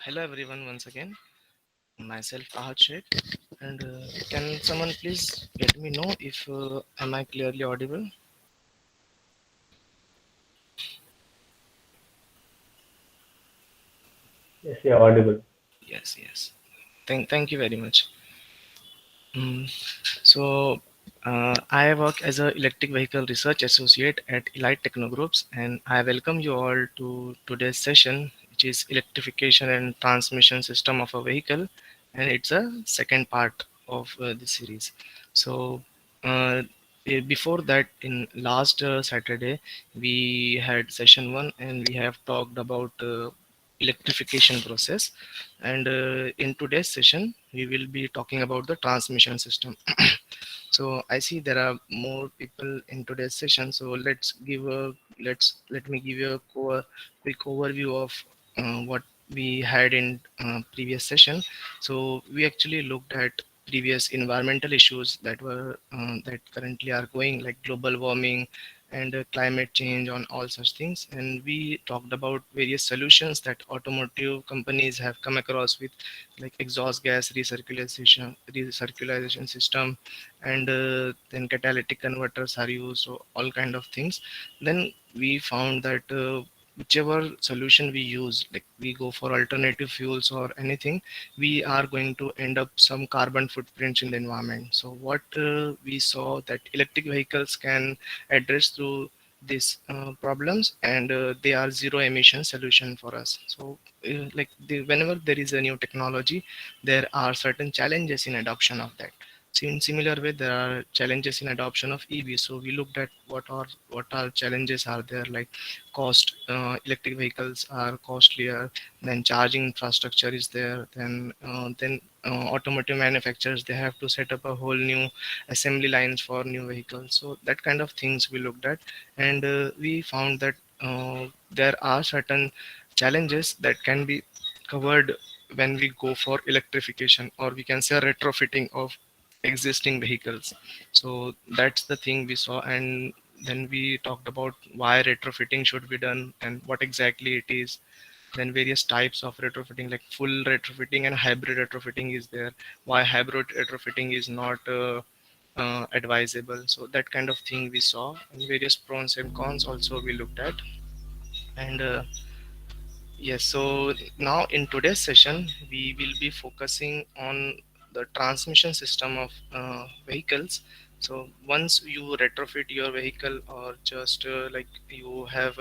Hello everyone once again. Myself Ahad Sheikh, and can someone please let me know if am I clearly audible? Yes, you're audible. Yes. Thank you very much. Mm, so I work as an electric vehicle research associate at Elite Techno Groups, and I welcome you all to today's session, which is electrification and transmission system of a vehicle, and it's a second part of the series. So uh, before that, in last Saturday, we had session one, and we have talked about electrification process, and in today's session we will be talking about the transmission system. So I see there are more people in today's session, so let me give you a quick overview of what we had in previous session. So we actually looked at previous environmental issues that currently are going, like global warming and climate change on all such things, and we talked about various solutions that automotive companies have come across with, like exhaust gas recirculation system, and then catalytic converters are used, so all kind of things. Then we found that whichever solution we use, like we go for alternative fuels or anything, we are going to end up some carbon footprints in the environment. So what we saw that electric vehicles can address through these problems, and they are zero emission solution for us. So whenever there is a new technology, there are certain challenges in adoption of that. So in similar way, there are challenges in adoption of EV. So we looked at what are challenges are there, like cost. Electric vehicles are costlier. Then charging infrastructure is there. Then automotive manufacturers, they have to set up a whole new assembly lines for new vehicles. So that kind of things we looked at, and we found that there are certain challenges that can be covered when we go for electrification, or we can say retrofitting of existing vehicles. So that's the thing we saw, and then we talked about why retrofitting should be done and what exactly it is. Then various types of retrofitting, like full retrofitting and hybrid retrofitting is there, why hybrid retrofitting is not advisable. So that kind of thing we saw, and various pros and cons also we looked at. And yes, so now in today's session, we will be focusing on the transmission system of vehicles. So once you retrofit your vehicle, or just like you have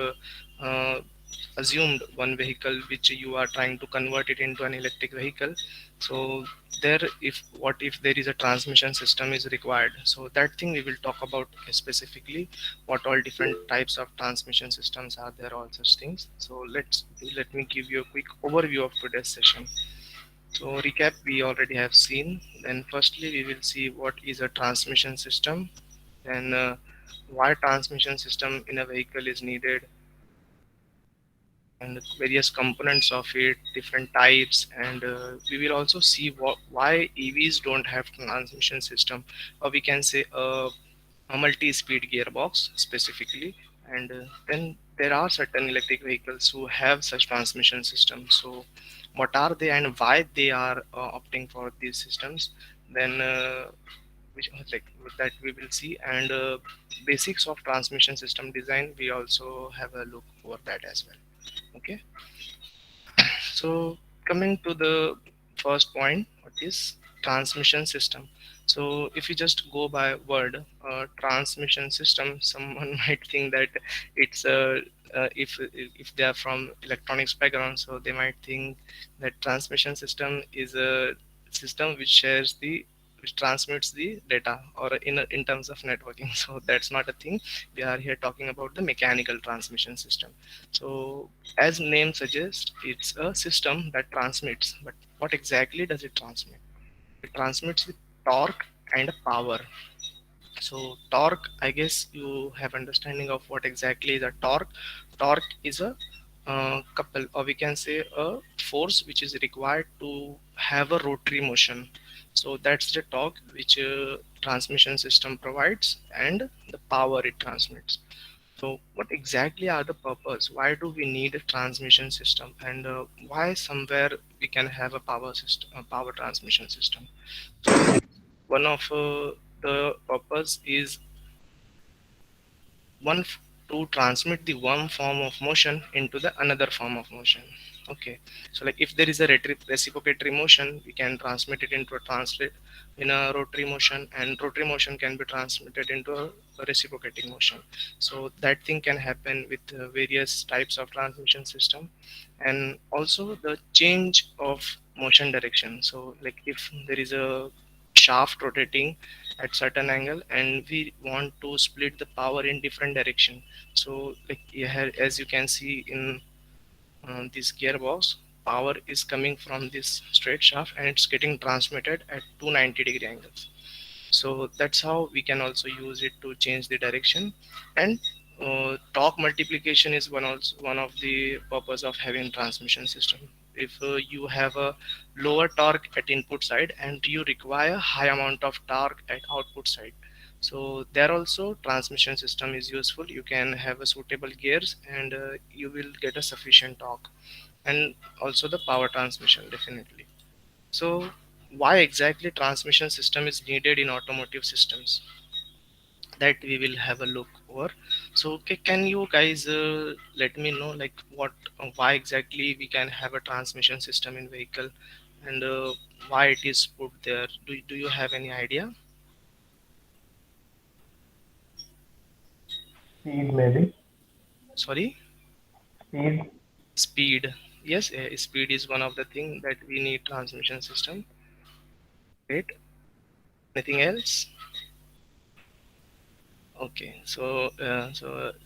assumed one vehicle which you are trying to convert it into an electric vehicle, so there, if what if there is a transmission system is required, so that thing we will talk about specifically, what all different types of transmission systems are there, all such things. So let me give you a quick overview of today's session. So recap, we already have seen. Then firstly we will see what is a transmission system, then why transmission system in a vehicle is needed, and various components of it, different types, and we will also see why EVs don't have transmission system, or we can say a multi-speed gearbox specifically. And then there are certain electric vehicles who have such transmission systems. So what are they and why they are opting for these systems? Then which like that we will see, and basics of transmission system design, we also have a look over that as well. Okay. So coming to the first point, what is transmission system? So if you just go by word, transmission system, someone might think that it's a if they are from electronics background, so they might think that transmission system is a system which transmits the data, or in terms of networking. So that's not a thing. We are here talking about the mechanical transmission system. So as name suggests, it's a system that transmits. But what exactly does it transmit? It transmits the torque and power. So torque, I guess you have understanding of what exactly is a torque. Torque is a couple, or we can say a force which is required to have a rotary motion. So that's the torque which transmission system provides, and the power it transmits. So what exactly are the purpose? Why do we need a transmission system, and why somewhere we can have a power system, a power transmission system? So one of the purpose is one to transmit the one form of motion into the another form of motion. Okay, so like if there is a reciprocatory motion, we can transmit it into a translate in a rotary motion, and rotary motion can be transmitted into a reciprocating motion. So that thing can happen with various types of transmission system. And also the change of motion direction. So like if there is a shaft rotating at certain angle and we want to split the power in different direction, so like here, as you can see in this gearbox, power is coming from this straight shaft and it's getting transmitted at 290-degree angles. So that's how we can also use it to change the direction. And torque multiplication is one of the purpose of having transmission system. If you have a lower torque at input side and you require high amount of torque at output side, so there also transmission system is useful. You can have a suitable gears and you will get a sufficient torque, and also the power transmission definitely. So why exactly transmission system is needed in automotive systems, that we will have a look over. So can you guys let me know like what why exactly we can have a transmission system in vehicle, and why it is put there? Do you have any idea? Speed maybe. Sorry. Speed. Speed. Yes, speed is one of the thing that we need transmission system. Great. Anything else? Okay, so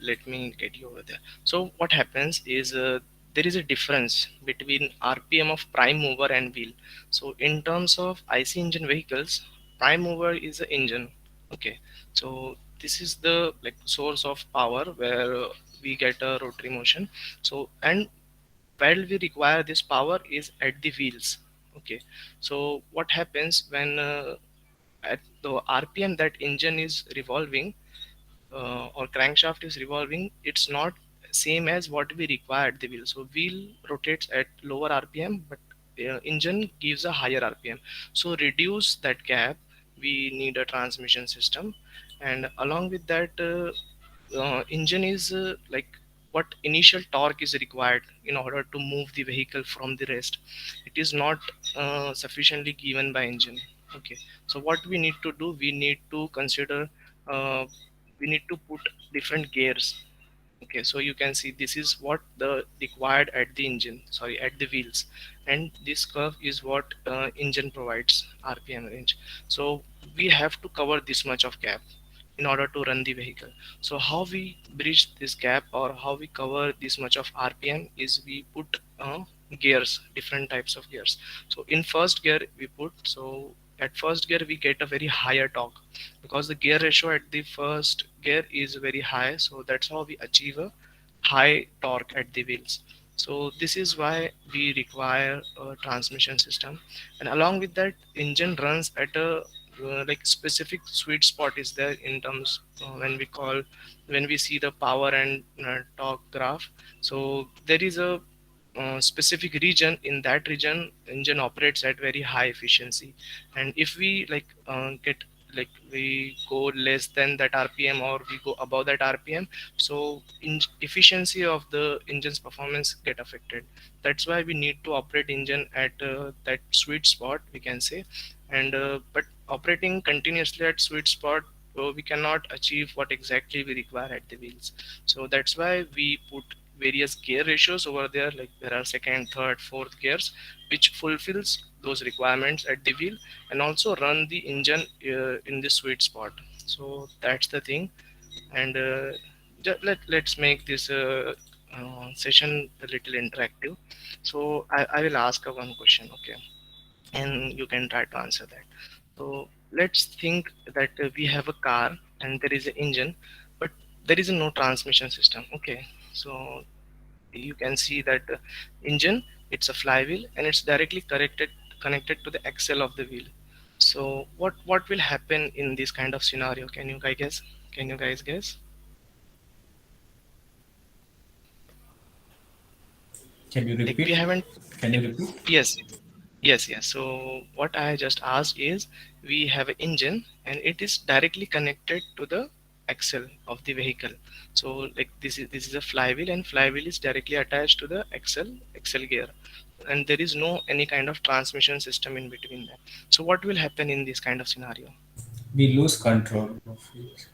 let me get you over there. So what happens is there is a difference between RPM of prime mover and wheel. So in terms of IC engine vehicles, prime mover is the engine. Okay, so this is the like source of power where we get a rotary motion. So and while we require this power is at the wheels. Okay, so what happens when at the RPM that engine is revolving, or crankshaft is revolving, it's not same as what we require at the wheel. So wheel rotates at lower RPM, but engine gives a higher RPM. So reduce that gap, we need a transmission system. And along with that, engine is like what initial torque is required in order to move the vehicle from the rest. It is not sufficiently given by engine. Okay, so what we need to do, we need to consider, uh, we need to put different gears. Okay, so you can see this is what the required at the engine, sorry, at the wheels, and this curve is what engine provides RPM range. So we have to cover this much of gap in order to run the vehicle. So how we bridge this gap or how we cover this much of RPM is we put gears, different types of gears. So in first gear we put, so at first gear we get a very higher torque because the gear ratio at the first gear is very high, so that's how we achieve a high torque at the wheels. So this is why we require a transmission system. And along with that, engine runs at a like specific sweet spot is there in terms when we see the power and torque graph. So there is a specific region. In that region engine operates at very high efficiency, and if we like get like we go less than that RPM or we go above that RPM, so in efficiency of the engine's performance get affected. That's why we need to operate engine at that sweet spot, we can say. And but operating continuously at sweet spot, we cannot achieve what exactly we require at the wheels. So that's why we put various gear ratios over there, like there are second, third, fourth gears which fulfills those requirements at the wheel and also run the engine in the sweet spot. So that's the thing. And let's make this session a little interactive. So I will ask one question, okay, and you can try to answer that. So let's think that we have a car and there is an engine, but there is no transmission system. Okay, so you can see that engine, it's a flywheel and it's directly connected to the axle of the wheel. So what will happen in this kind of scenario? Can you guys guess? Can you guys guess? Can you Like we repeat? haven't. Can you repeat? Yes, yes, yes. So what I just asked is, we have an engine and it is directly connected to the axle of the vehicle. So like this is a flywheel, and flywheel is directly attached to the axle gear, and there is no any kind of transmission system in between them. So what will happen in this kind of scenario? We lose control of it.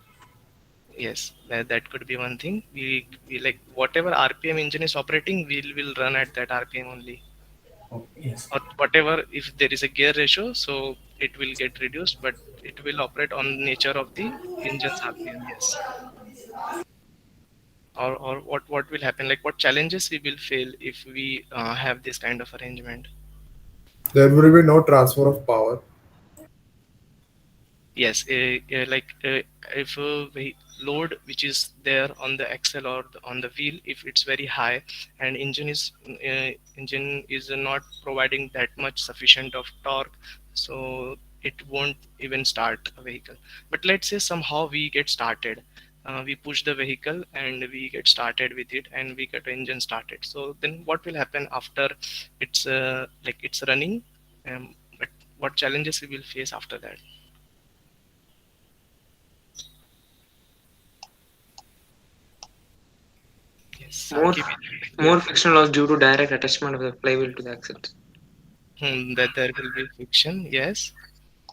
Yes, that could be one thing. We like whatever RPM engine is operating, will run at that RPM only. Oh, yes. Or whatever, if there is a gear ratio, so it will get reduced, but it will operate on nature of the engine's RPM. Yes. Or what will happen, like what challenges we will fail if we have this kind of arrangement? There will be no transfer of power. Yes, if the load which is there on the axle or on the wheel, if it's very high, and engine is not providing that much sufficient of torque, so it won't even start a vehicle. But let's say somehow we get started, we push the vehicle and we get started with it, and we get engine started. So then what will happen after it's running? But what challenges we will face after that? Yes, More Sakib. more friction loss due to direct attachment of the flywheel to the axles. That there will be friction, yes.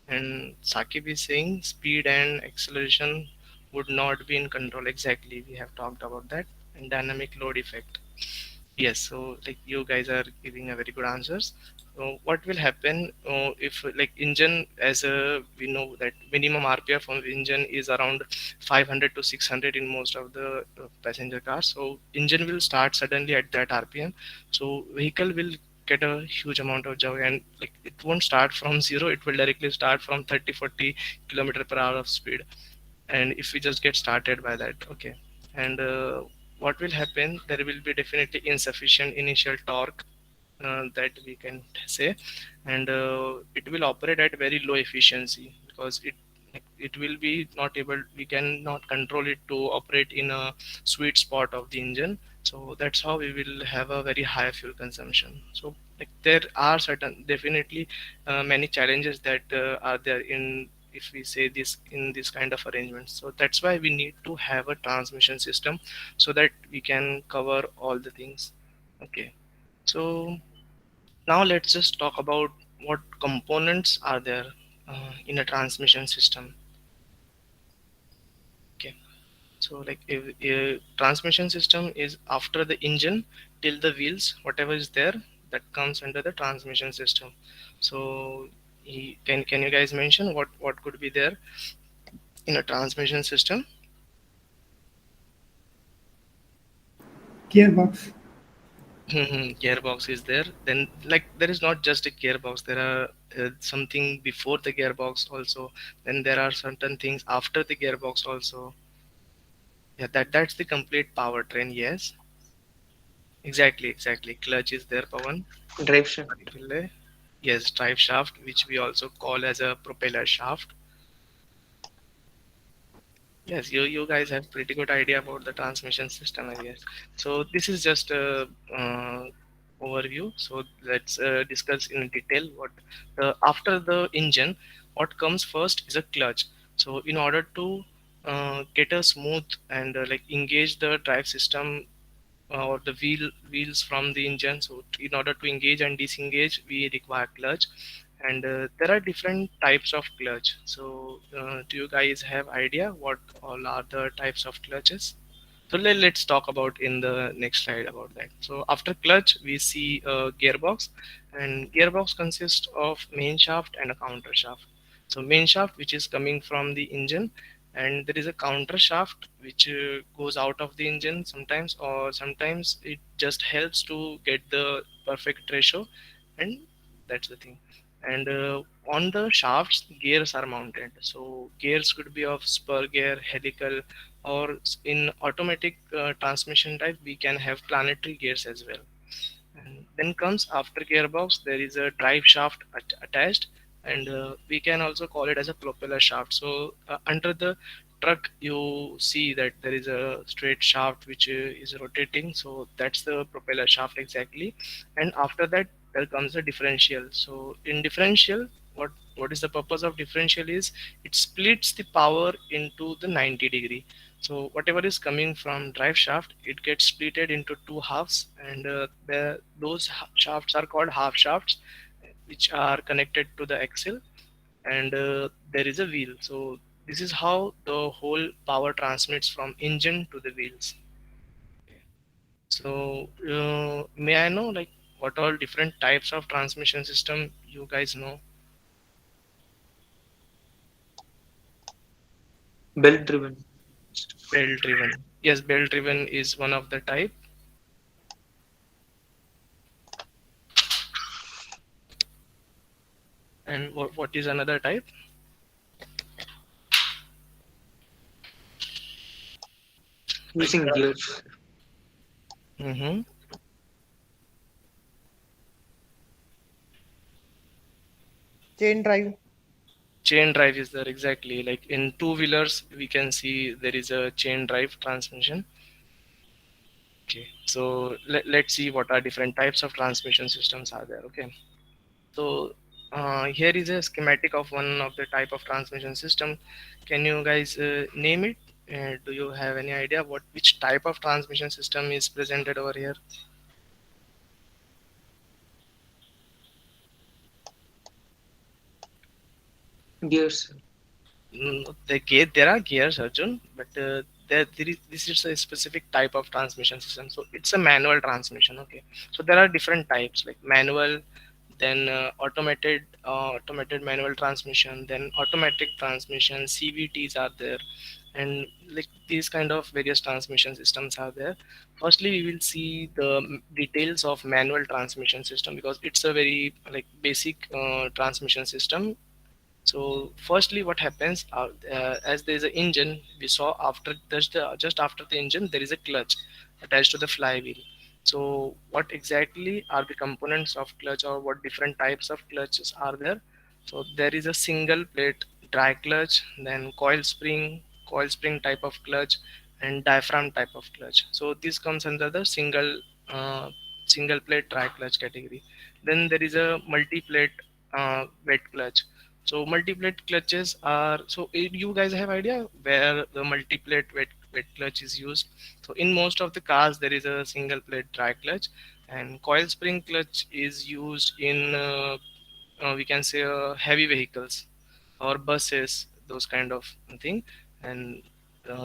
And Sakib is saying speed and acceleration would not be in control. Exactly, we have talked about that. And dynamic load effect. Yes, so like you guys are giving a very good answers. What will happen if like engine, as we know that minimum RPM from the engine is around 500 to 600 in most of the passenger cars. So engine will start suddenly at that RPM. So vehicle will get a huge amount of joy, and like it won't start from zero. It will directly start from 30 40 kilometer per hour of speed. And if we just get started by that, okay. And what will happen, there will be definitely insufficient initial torque, that we can say. And it will operate at very low efficiency, because it will be not able, we cannot control it to operate in a sweet spot of the engine. So that's how we will have a very high fuel consumption. So like there are certain definitely many challenges that are there in, if we say this, in this kind of arrangements. So that's why we need to have a transmission system, so that we can cover all the things. Okay, so now let's just talk about what components are there in a transmission system. Okay, so like if a transmission system is after the engine till the wheels, whatever is there, that comes under the transmission system. So can you guys mention what could be there in a transmission system? Gearbox. Gearbox is there. Then like there is not just a gearbox. There are something before the gearbox also. Then there are certain things after the gearbox also. Yeah, that's the complete powertrain. Yes, exactly, exactly. Clutch is there, Pawan. Drive shaft. Relay. Yes, drive shaft, which we also call as a propeller shaft. Yes, you guys have pretty good idea about the transmission system, I guess. So this is just a overview. So let's discuss in detail what after the engine, what comes first is a clutch. So in order to get a smooth and like engage the drive system or the wheels from the engine. So in order to engage and disengage, we require clutch, and there are different types of clutch. So do you guys have idea what all are the types of clutches? So let's talk about in the next slide about that. So after clutch, we see a gearbox, and gearbox consists of main shaft and a counter shaft. So main shaft, which is coming from the engine, and there is a counter shaft which goes out of the engine sometimes, or sometimes it just helps to get the perfect ratio, and that's the thing. And on the shafts, gears are mounted. So gears could be of spur gear, helical, or in automatic transmission type we can have planetary gears as well. And then comes after gearbox, there is a drive shaft attached, and we can also call it as a propeller shaft. So under the truck, you see that there is a straight shaft which is rotating. So that's the propeller shaft exactly. And after that, there comes a differential. So in differential, what is the purpose of differential is it splits the power into the 90-degree. So whatever is coming from drive shaft, it gets splitted into two halves, and those shafts are called half shafts, which are connected to the axle, and there is a wheel. So this is how the whole power transmits from engine to the wheels. So may I know like what all different types of transmission system you guys know? Belt driven. Belt driven. Yes, belt driven is one of the type. And what is another type? Like Using gears. mm-hmm. Chain drive. Chain drive is there exactly. Like in two-wheelers, we can see there is a chain drive transmission. Okay, so let's see what are different types of transmission systems are there. Okay, so here is a schematic of one of the type of transmission system. Can you guys name it? Do you have any idea what which type of transmission system is presented over here? Gears. There are gears, Arjun, but this is a specific type of transmission system. So it's a manual transmission. Okay, so there are different types like manual, then automated manual transmission, then automatic transmission, CVTs are there, and like these kind of various transmission systems are there. Firstly, we will see the details of manual transmission system because it's a very like basic transmission system. So firstly, what happens as there is an engine, we saw after just after the engine there is a clutch attached to the flywheel. So what exactly are the components of clutch, or what different types of clutches are there? So there is a single plate drag clutch, then coil spring type of clutch, and diaphragm type of clutch. So this comes under the uh, single plate drag clutch category. Then there is a multi plate wet clutch. So multi-plate clutches are you guys have idea where the multi-plate wet clutch is used. So in most of the cars there is a single plate dry clutch, and coil spring clutch is used in we can say heavy vehicles or buses, those kind of thing. And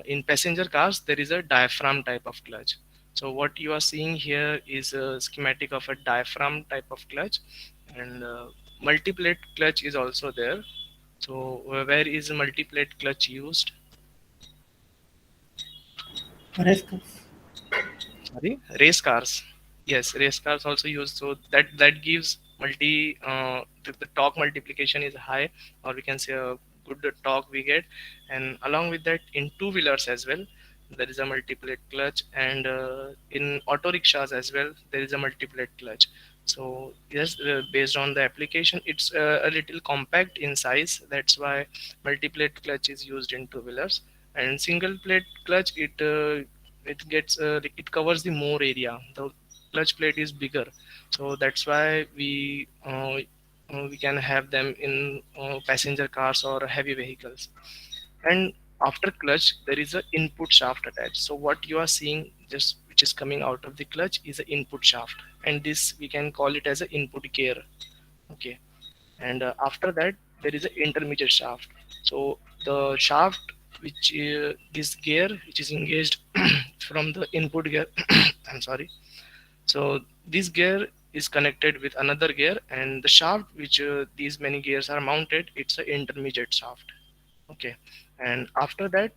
in passenger cars there is a diaphragm type of clutch. So what you are seeing here is a schematic of a diaphragm type of clutch, and multi-plate clutch is also there. So where is multi-plate clutch used? Risk. Sorry, race cars. Yes, race cars also used. So that gives the torque multiplication is high, or we can say a good torque we get. And along with that, in two-wheelers as well, there is a multi-plate clutch, and in auto rickshaws as well, there is a multi-plate clutch. So yes, based on the application, it's a little compact in size. That's why multi-plate clutch is used in two-wheelers. And single plate clutch, it gets it covers the more area. The clutch plate is bigger, so that's why we can have them in passenger cars or heavy vehicles. And after clutch there is a input shaft attached. So what you are seeing just which is coming out of the clutch is an input shaft, and this we can call it as an input gear. Okay, and after that there is an intermediate shaft. So the shaft which this gear which is engaged from the input gear I'm sorry. So this gear is connected with another gear, and the shaft which these many gears are mounted, it's an intermediate shaft. Okay, and after that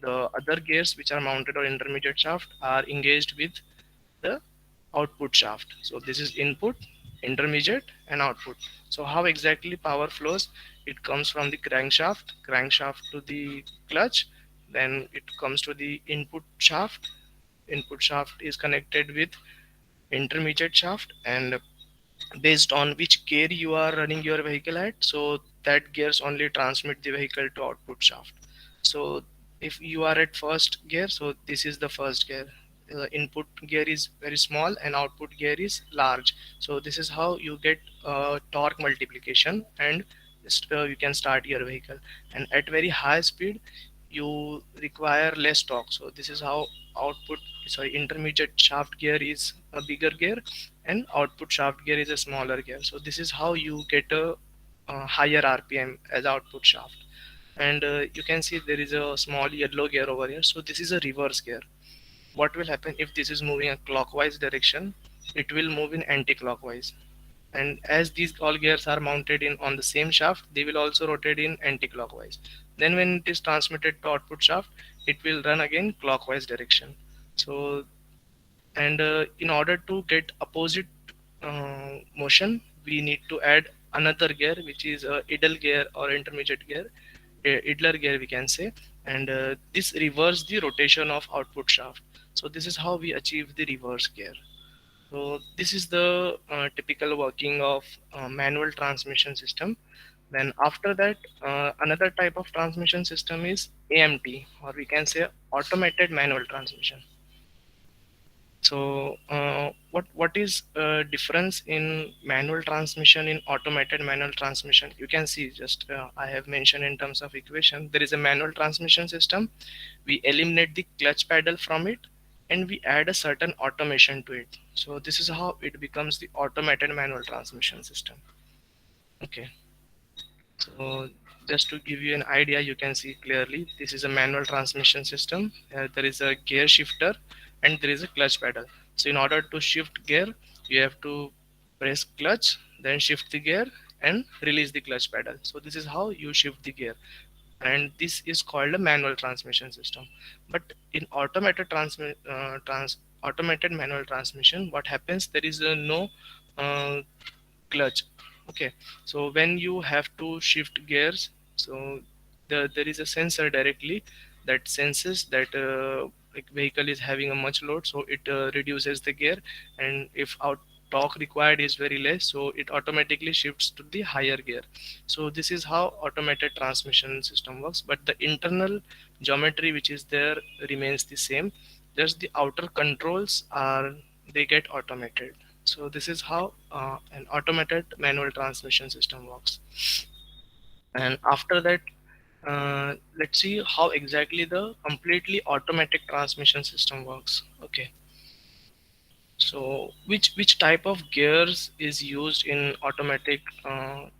the other gears which are mounted on intermediate shaft are engaged with the output shaft. So this is input, intermediate, and output. So how exactly power flows? It comes from the crankshaft to the clutch, then it comes to the input shaft. Input shaft is connected with intermediate shaft, and based on which gear you are running your vehicle at, so that gears only transmit the vehicle to output shaft. So if you are at first gear, so this is the first gear. Input gear is very small and output gear is large. So this is how you get torque multiplication, and you can start your vehicle. And at very high speed, you require less torque. So this is how output, sorry, intermediate shaft gear is a bigger gear, and output shaft gear is a smaller gear. So this is how you get a higher RPM as output shaft. And you can see there is a small yellow gear over here, so this is a reverse gear. What will happen if this is moving a clockwise direction? It will move in anti-clockwise, and as these all gears are mounted in on the same shaft, they will also rotate in anti-clockwise. Then when it is transmitted to output shaft, it will run again clockwise direction. So, and in order to get opposite motion, we need to add another gear, which is a idle gear or intermediate gear, idler gear we can say. And this reverse the rotation of output shaft. So this is how we achieve the reverse gear. So this is the typical working of manual transmission system. Then after that, another type of transmission system is AMT, or we can say automated manual transmission. So what is difference in manual transmission in automated manual transmission? You can see, just I have mentioned in terms of equation, there is a manual transmission system. We eliminate the clutch pedal from it, and we add a certain automation to it. So this is how it becomes the automated manual transmission system. Okay. So just to give you an idea, you can see clearly this is a manual transmission system. There is a gear shifter and there is a clutch pedal. So in order to shift gear, you have to press clutch, then shift the gear and release the clutch pedal. So this is how you shift the gear. And this is called a manual transmission system. But in automated manual transmission, what happens? There is no uh, clutch. Okay, so when you have to shift gears, so there is a sensor directly that senses that like vehicle is having a much load, so it reduces the gear. And if our torque required is very less, so it automatically shifts to the higher gear. So this is how automated transmission system works, but the internal geometry which is there remains the same. Just the outer controls are, they get automated. So this is how an automated manual transmission system works. And after that, let's see how exactly the completely automatic transmission system works. Okay. So which type of gears is used in automatic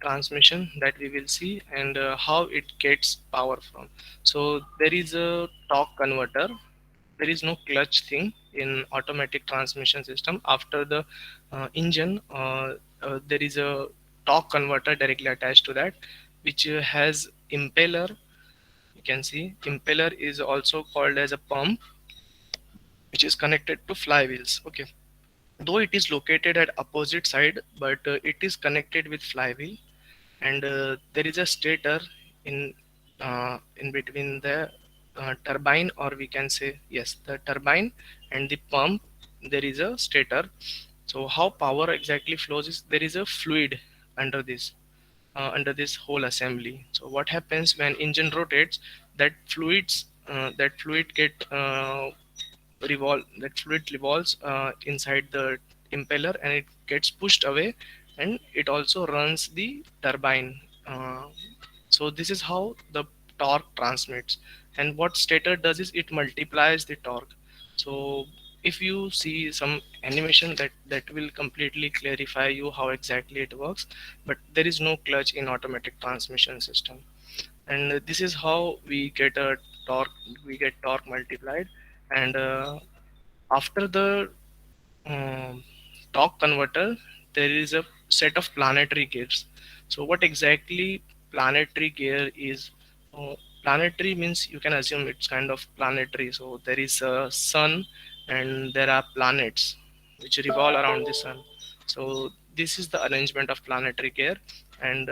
transmission, that we will see, and how it gets power from. So there is a torque converter. There is no clutch thing in automatic transmission system. After the engine, there is a torque converter directly attached to that, which has impeller. You can see impeller is also called as a pump, which is connected to flywheels. Okay, though it is located at opposite side, but it is connected with flywheel. And there is a stator in between the turbine, or we can say, yes, the turbine and the pump. There is a stator. So how power exactly flows is, there is a fluid under this whole assembly. So what happens when engine rotates, that fluid get revolve that fluid revolves inside the impeller, and it gets pushed away, and it also runs the turbine. So this is how the torque transmits. And what stator does is it multiplies the torque. So if you see some animation, that will completely clarify you how exactly it works. But there is no clutch in automatic transmission system. And this is how torque we get torque multiplied. And after the um, torque converter, there is a set of planetary gears. So what exactly planetary gear is? Planetary means, you can assume it's kind of planetary. So there is a sun and there are planets which revolve around the sun. So this is the arrangement of planetary gear. And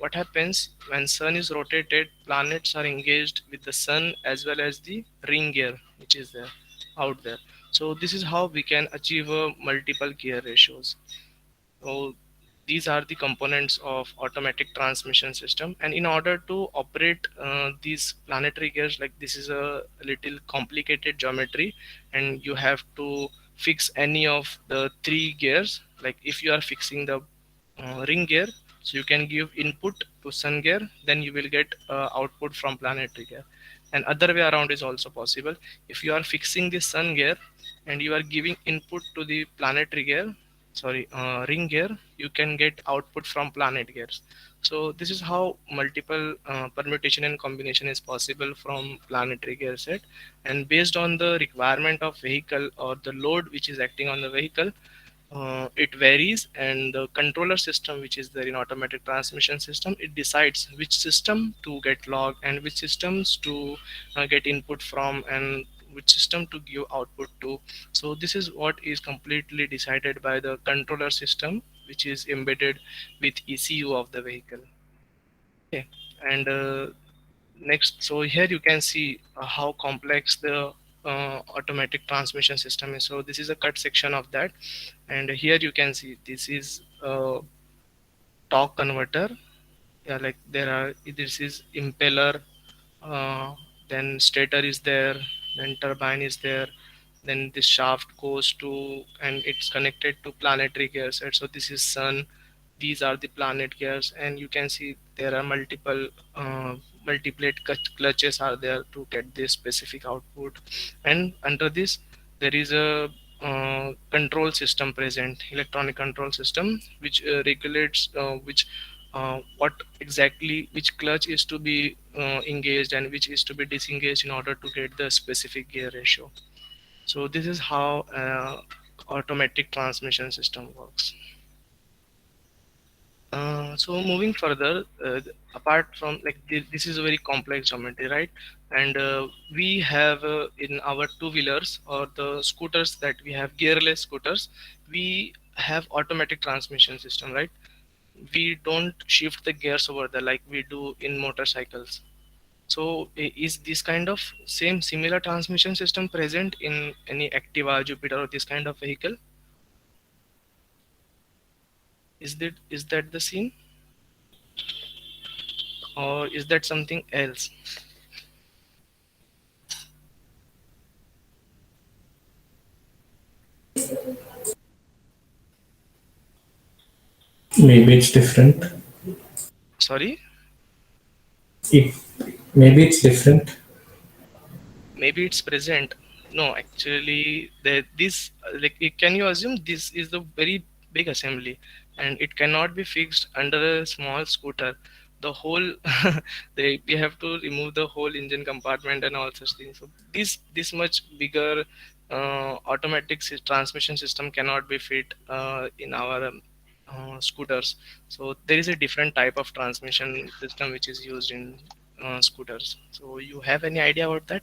what happens when sun is rotated, planets are engaged with the sun as well as the ring gear which is there out there. So this is how we can achieve multiple gear ratios. So these are the components of automatic transmission system. And in order to operate these planetary gears, like this is a little complicated geometry, and you have to fix any of the three gears. Like if you are fixing the ring gear, so you can give input to sun gear, then you will get output from planetary gear. And other way around is also possible. If you are fixing the sun gear and you are giving input to the planetary gear, sorry, ring gear, you can get output from planet gears. So this is how multiple permutation and combination is possible from planetary gear set. And based on the requirement of vehicle or the load which is acting on the vehicle, it varies, and the controller system which is there in automatic transmission system, it decides which system to get log and which systems to get input from, and which system to give output to. So this is what is completely decided by the controller system which is embedded with ECU of the vehicle. Okay. And next, so here you can see how complex the automatic transmission system is. So this is a cut section of that, and here you can see this is a torque converter. Yeah, like there are, this is impeller, uh, then stator is there, then turbine is there, then this shaft goes to, and it's connected to planetary gears, right? So this is sun, these are the planet gears, and you can see there are multiple multiplet clutches are there to get this specific output. And under this there is a control system present, electronic control system, which regulates which what exactly which clutch is to be engaged and which is to be disengaged in order to get the specific gear ratio. So this is how automatic transmission system works. So moving further, apart from like this is a very complex geometry, right? And we have in our two-wheelers or the scooters that we have, gearless scooters, we have automatic transmission system, right? We don't shift the gears over there like we do in motorcycles. So is this kind of same similar transmission system present in any Activa, Jupiter, or this kind of vehicle? Is that the scene, or is that something else? Maybe it's different. Sorry, It maybe it's different. maybe it's present. No, actually, this like can you assume this is the very big assembly, and it cannot be fixed under a small scooter. The whole we have to remove the whole engine compartment and all such things. So this much bigger automatic transmission system cannot be fit in our scooters. So there is a different type of transmission system which is used in scooters. So you have any idea about that?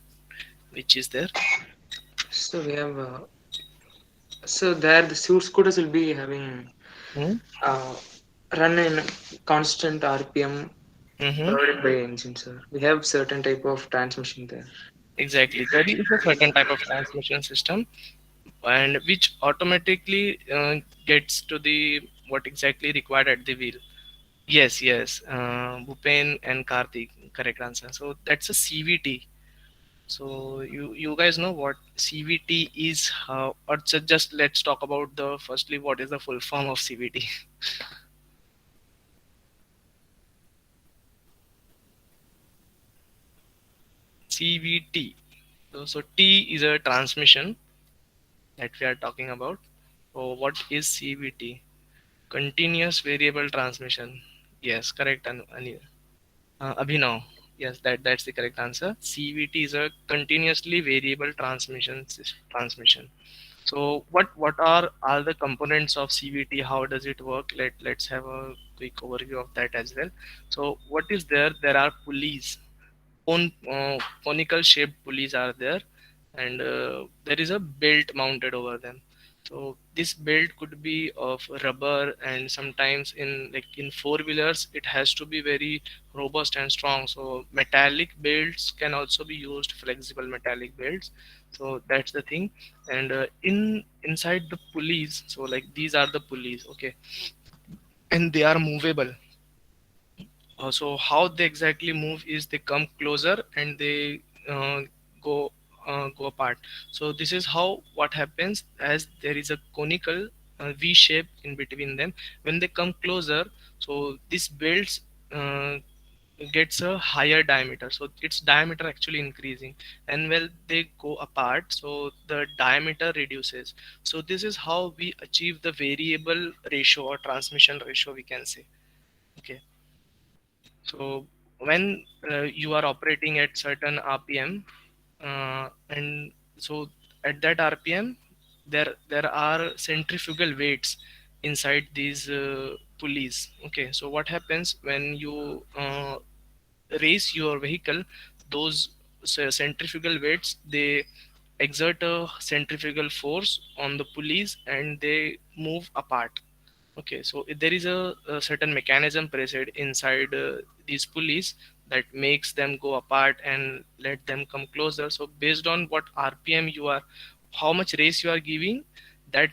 Which is there? So we have so there the scooters will be having Hmm? uh, run in constant RPM Mm-hmm. provided by engine, sir. We have certain type of transmission there. Exactly. There is a certain type of transmission system, and which automatically gets to the what exactly required at the wheel. Yes, yes. Bhupen and Karthik, correct answer. So that's a CVT. So you guys know what CVT is? Or just let's talk about the firstly what is the full form of CVT? CVT. So T is a transmission that we are talking about. So what is CVT? Continuous variable transmission. Yes, correct. Abhinav. Yes, that's the correct answer. CVT is a continuously variable transmission. So what are the components of CVT? How does it work? Let's have a quick overview of that as well. So what is there? There are pulleys, conical shaped pulleys are there, and there is a belt mounted over them. So this belt could be of rubber, and sometimes in like in four-wheelers it has to be very robust and strong. So metallic belts can also be used, flexible metallic belts. So that's the thing. And inside the pulleys, so like these are the pulleys, okay. and they are movable. So how they exactly move is they come closer and they go go apart. So this is how what happens, as there is a conical V shape in between them. When they come closer, so this builds gets a higher diameter, so its diameter actually increasing, and when they go apart, so the diameter reduces. So this is how we achieve the variable ratio or transmission ratio, we can say. Okay. So when you are operating at certain RPM, and so at that RPM, there are centrifugal weights inside these pulleys. Okay, so what happens when you race your vehicle? Those centrifugal weights, they exert a centrifugal force on the pulleys and they move apart. Okay, so there is a certain mechanism present inside these pulleys that makes them go apart and let them come closer. So based on what RPM you are, how much race you are giving, that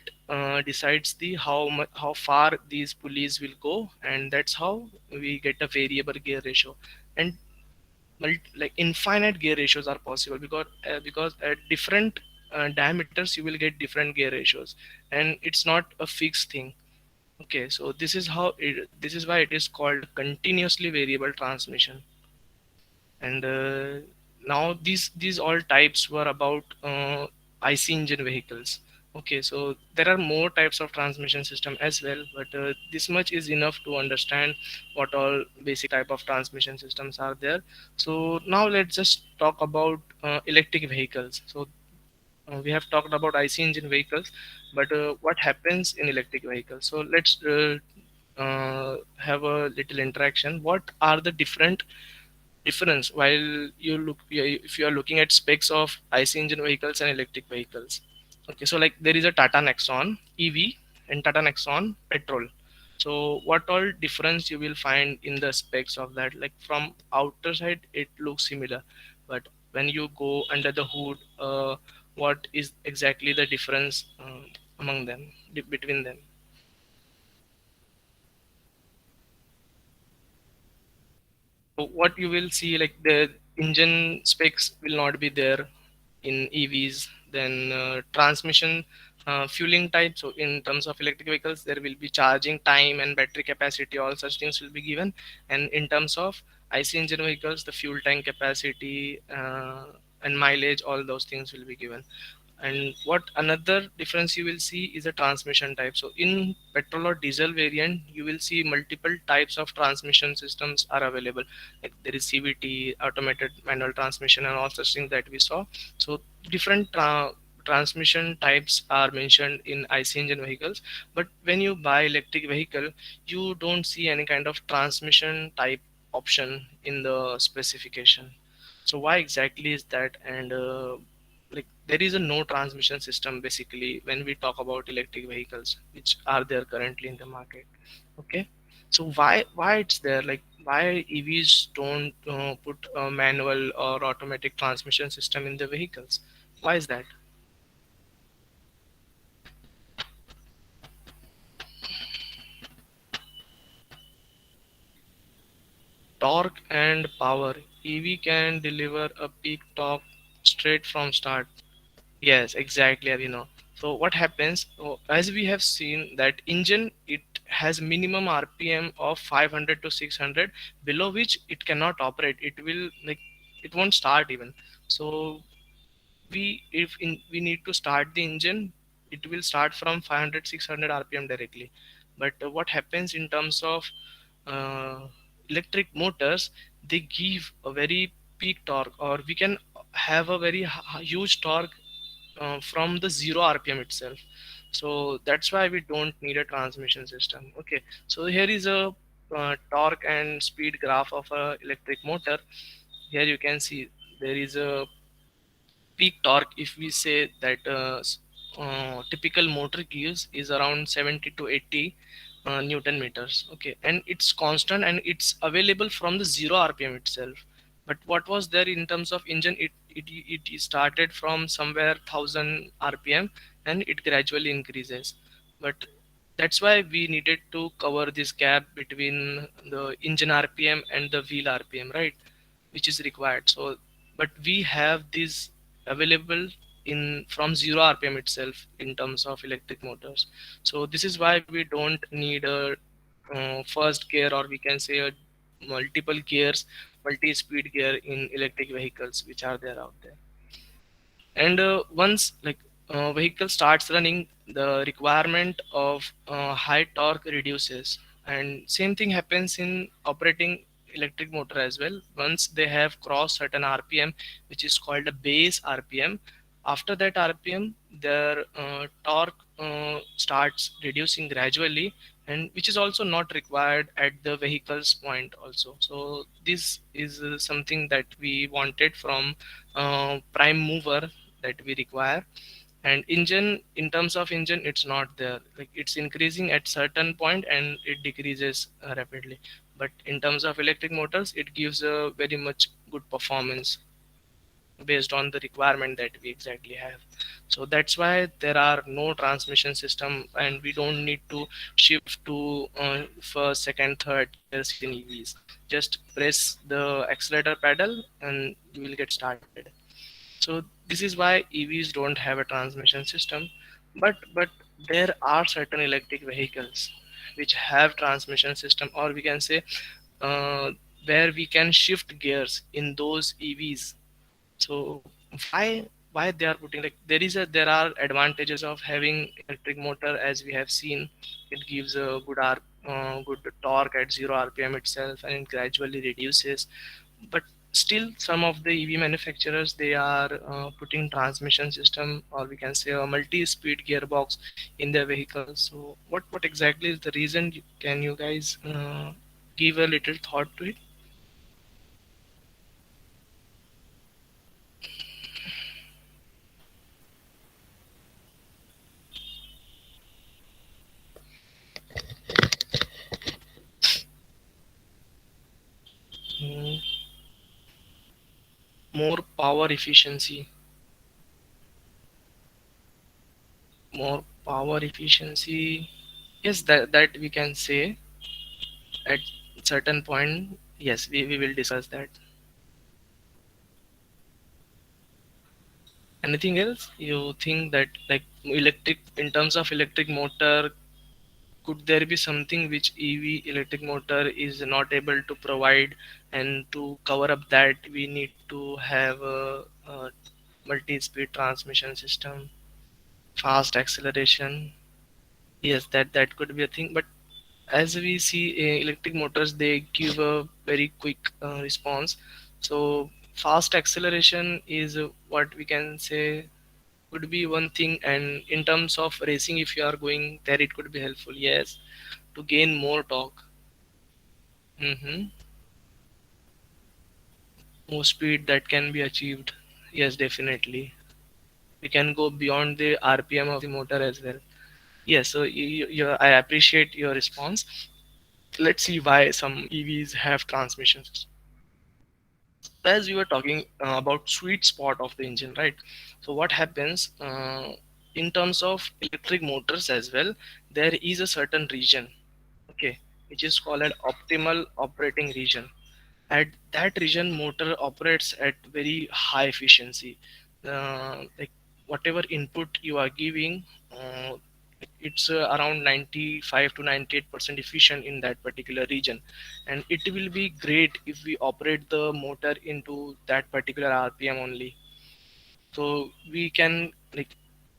decides the how far these pulleys will go, and that's how we get a variable gear ratio. And like infinite gear ratios are possible, because at different diameters you will get different gear ratios, and it's not a fixed thing. Okay, so this is why it is called continuously variable transmission. And now these all types were about IC engine vehicles. Okay, so there are more types of transmission system as well, but this much is enough to understand what all basic type of transmission systems are there. So now let's just talk about electric vehicles. So we have talked about IC engine vehicles, but what happens in electric vehicles? So let's have a little interaction. What are the difference while you look, yeah, if you are looking at specs of IC engine vehicles and electric vehicles? Okay, so like there is a Tata Nexon EV and Tata Nexon petrol. So what all difference you will find in the specs of that? Like from outer side it looks similar, but when you go under the hood, what is exactly the difference among them, between them? So what you will see, like the engine specs will not be there in EVs. Then transmission, fueling type. So in terms of electric vehicles, there will be charging time and battery capacity. All such things will be given. And in terms of IC engine vehicles, the fuel tank capacity and mileage, all those things will be given. And what another difference you will see is a transmission type. So in petrol or diesel variant, you will see multiple types of transmission systems are available. Like there is CVT, automated manual transmission, and all such things that we saw. So different transmission types are mentioned in IC engine vehicles. But when you buy electric vehicle, you don't see any kind of transmission type option in the specification. So why exactly is that? And like there is a no transmission system basically when we talk about electric vehicles which are there currently in the market. Okay, so why it's there? Like why EVs don't put a manual or automatic transmission system in the vehicles? Why is that? Torque and power. EV can deliver a peak torque straight from start. Yes, exactly, Abhinav. So what happens, as we have seen that engine, it has minimum RPM of 500 to 600, below which it cannot operate. It will like it won't start even. So we need to start the engine, it will start from 500 600 RPM directly. But what happens in terms of uh, electric motors, they give a very peak torque, or we can have a very huge torque from the 0 RPM itself. So that's why we don't need a transmission system. Okay, so here is a torque and speed graph of a electric motor. Here you can see there is a peak torque. If we say that typical motor gives is around 70 to 80 Newton meters. Okay, and it's constant and it's available from the 0 RPM itself. But what was there in terms of engine, it started from somewhere 1000 RPM and it gradually increases. But that's why we needed to cover this gap between the engine rpm and the wheel rpm, right, which is required. So but we have this available in from 0 rpm itself in terms of electric motors. So this is why we don't need a first gear, or we can say a multiple gears, multi-speed gear in electric vehicles which are there out there. And once like vehicle starts running, the requirement of high torque reduces, and same thing happens in operating electric motor as well. Once they have crossed certain rpm, which is called a base rpm, after that rpm their torque starts reducing gradually, and which is also not required at the vehicle's point also. So this is something that we wanted from prime mover that we require. And engine, in terms of engine, it's not there, like it's increasing at certain point and it decreases rapidly. But in terms of electric motors, it gives a very much good performance based on the requirement that we exactly have. So that's why there are no transmission system, and we don't need to shift to first, second, third gears in evs. Just press the accelerator pedal and you will get started. So this is why evs don't have a transmission system. But there are certain electric vehicles which have transmission system, or we can say uh, where we can shift gears in those evs. So why they are putting, like there are advantages of having electric motor, as we have seen. It gives a good torque at 0 rpm itself, and it gradually reduces. But still some of the ev manufacturers, they are putting transmission system, or we can say a multi-speed gearbox in their vehicles. So what exactly is the reason? Can you guys give a little thought to it? Mm, more power efficiency. More power efficiency, yes, that we can say at certain point. Yes, we will discuss that. Anything else you think that, like, electric, in terms of electric motor, could there be something which ev electric motor is not able to provide, and to cover up that we need to have a multi-speed transmission system, fast acceleration? Yes, that could be a thing. But as we see, electric motors, they give a very quick response. So fast acceleration is what we can say could be one thing. And in terms of racing, if you are going there, it could be helpful, yes, to gain more torque. Hmm. More speed that can be achieved, yes, definitely. We can go beyond the rpm of the motor as well. Yes, so I appreciate your response. Let's see why some evs have transmissions. As we were talking about sweet spot of the engine, right? So what happens in terms of electric motors as well, there is a certain region, okay, which is called an optimal operating region. At that region, motor operates at very high efficiency. Like whatever input you are giving, it's around 95 to 98% efficient in that particular region. And it will be great if we operate the motor into that particular rpm only. So we can, like,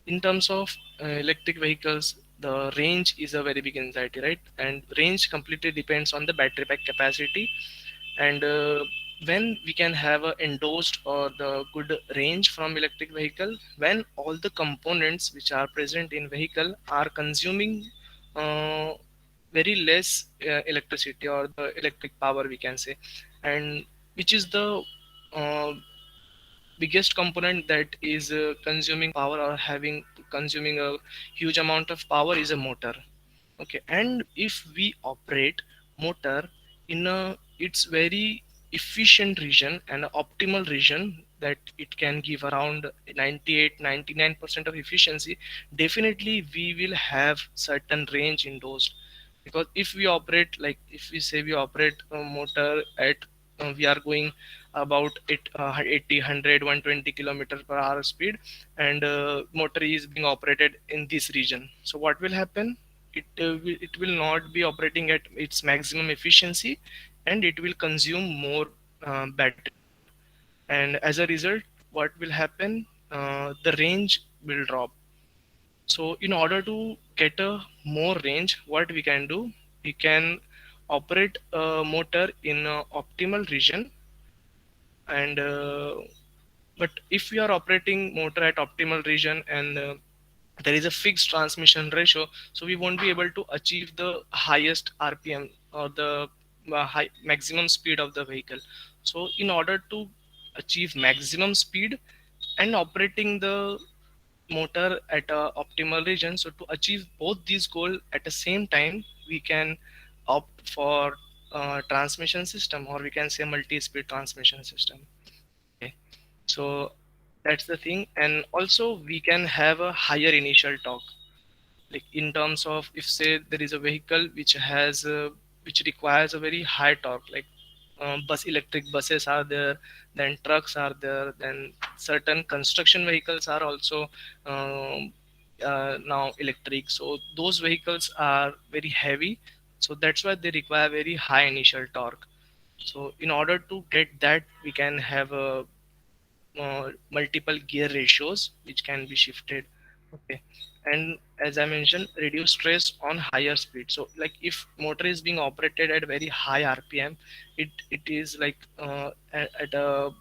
in terms of electric vehicles, the range is a very big anxiety, right? And range completely depends on the battery pack capacity. And when we can have a endorsed or the good range from electric vehicle, when all the components which are present in vehicle are consuming uh, very less electricity, or the electric power we can say. And which is the uh, biggest component that is consuming power, or having consuming a huge amount of power, is a motor. Okay, and if we operate motor in a its very efficient region and optimal region, that it can give around 98-99% of efficiency, definitely we will have certain range in those. Because if we operate, like if we say we operate a motor at we are going about 80 100 120 kilometer per hour speed, and motor is being operated in this region, so what will happen, it will not be operating at its maximum efficiency, and it will consume more battery, and as a result what will happen, the range will drop. So in order to get a more range, what we can do, we can operate a motor in a optimal region, and but if we are operating motor at optimal region, and there is a fixed transmission ratio, so we won't be able to achieve the highest RPM or the high maximum speed of the vehicle. So in order to achieve maximum speed and operating the motor at a optimal region, so to achieve both these goals at the same time, we can opt for transmission system, or we can say multi-speed transmission system. Okay, so that's the thing. And also we can have a higher initial torque, like in terms of, if say there is a vehicle which has which requires a very high torque, like bus electric buses are there, then trucks are there, then certain construction vehicles are also now electric, so those vehicles are very heavy, so that's why they require very high initial torque. So in order to get that, we can have a multiple gear ratios which can be shifted. Okay, and as I mentioned, reduce stress on higher speed. So like if motor is being operated at very high RPM, it is like at a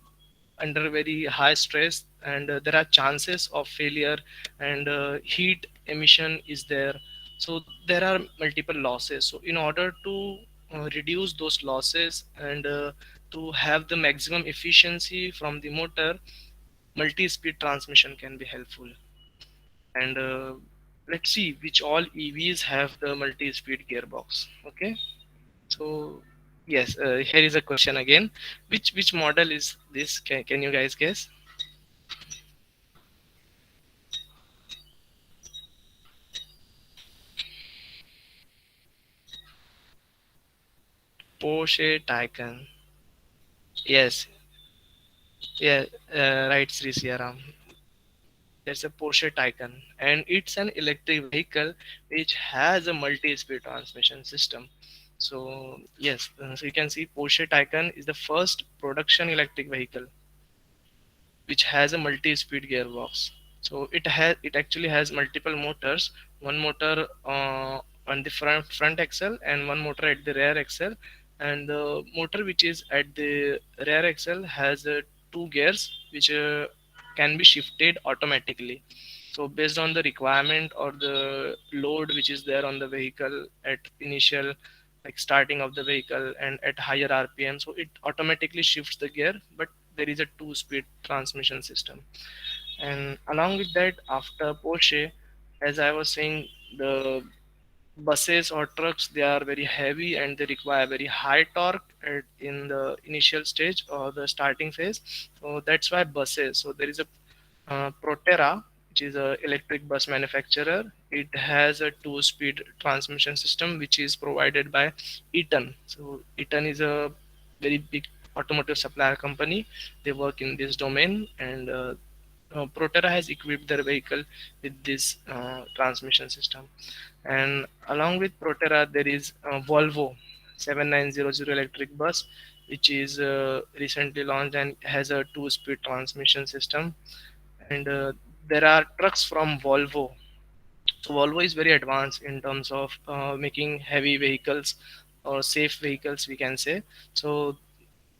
under very high stress, and there are chances of failure, and heat emission is there, so there are multiple losses. So in order to reduce those losses, and to have the maximum efficiency from the motor, multi-speed transmission can be helpful. And let's see which all EVs have the multi-speed gearbox. Okay, so yes, here is a question again. Which model is this? Can you guys guess? Porsche Taycan. Yes, yeah, right, Sri Siaram. There's a Porsche Taycan, and it's an electric vehicle which has a multi-speed transmission system. So yes, so you can see Porsche Taycan is the first production electric vehicle which has a multi-speed gearbox. So it actually has multiple motors, one motor on the front axle and one motor at the rear axle, and the motor which is at the rear axle has two gears which can be shifted automatically. So based on the requirement or the load which is there on the vehicle at initial, like starting of the vehicle and at higher RPM, so it automatically shifts the gear, but there is a two-speed transmission system. And along with that, after Porsche, as I was saying, the buses or trucks, they are very heavy and they require very high torque in the initial stage or the starting phase. So that's why buses. So there is a Proterra, which is a electric bus manufacturer. It has a two-speed transmission system which is provided by Eaton. So Eaton is a very big automotive supplier company. They work in this domain, and Proterra has equipped their vehicle with this transmission system. And along with Proterra, there is Volvo 7900 electric bus, which is recently launched and has a two-speed transmission system. And there are trucks from Volvo. So Volvo is very advanced in terms of making heavy vehicles or safe vehicles, we can say. So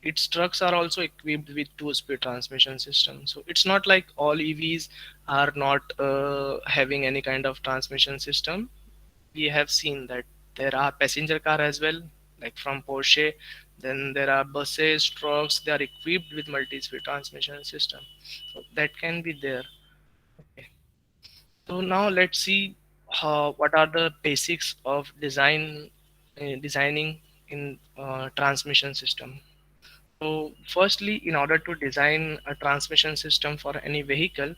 its trucks are also equipped with two-speed transmission system. So it's not like all EVs are not having any kind of transmission system. We have seen that there are passenger car as well, like from Porsche. Then there are buses, trucks. They are equipped with multi-speed transmission system. So that can be there. Okay. So now let's see what are the basics of designing in transmission system. So, firstly, in order to design a transmission system for any vehicle,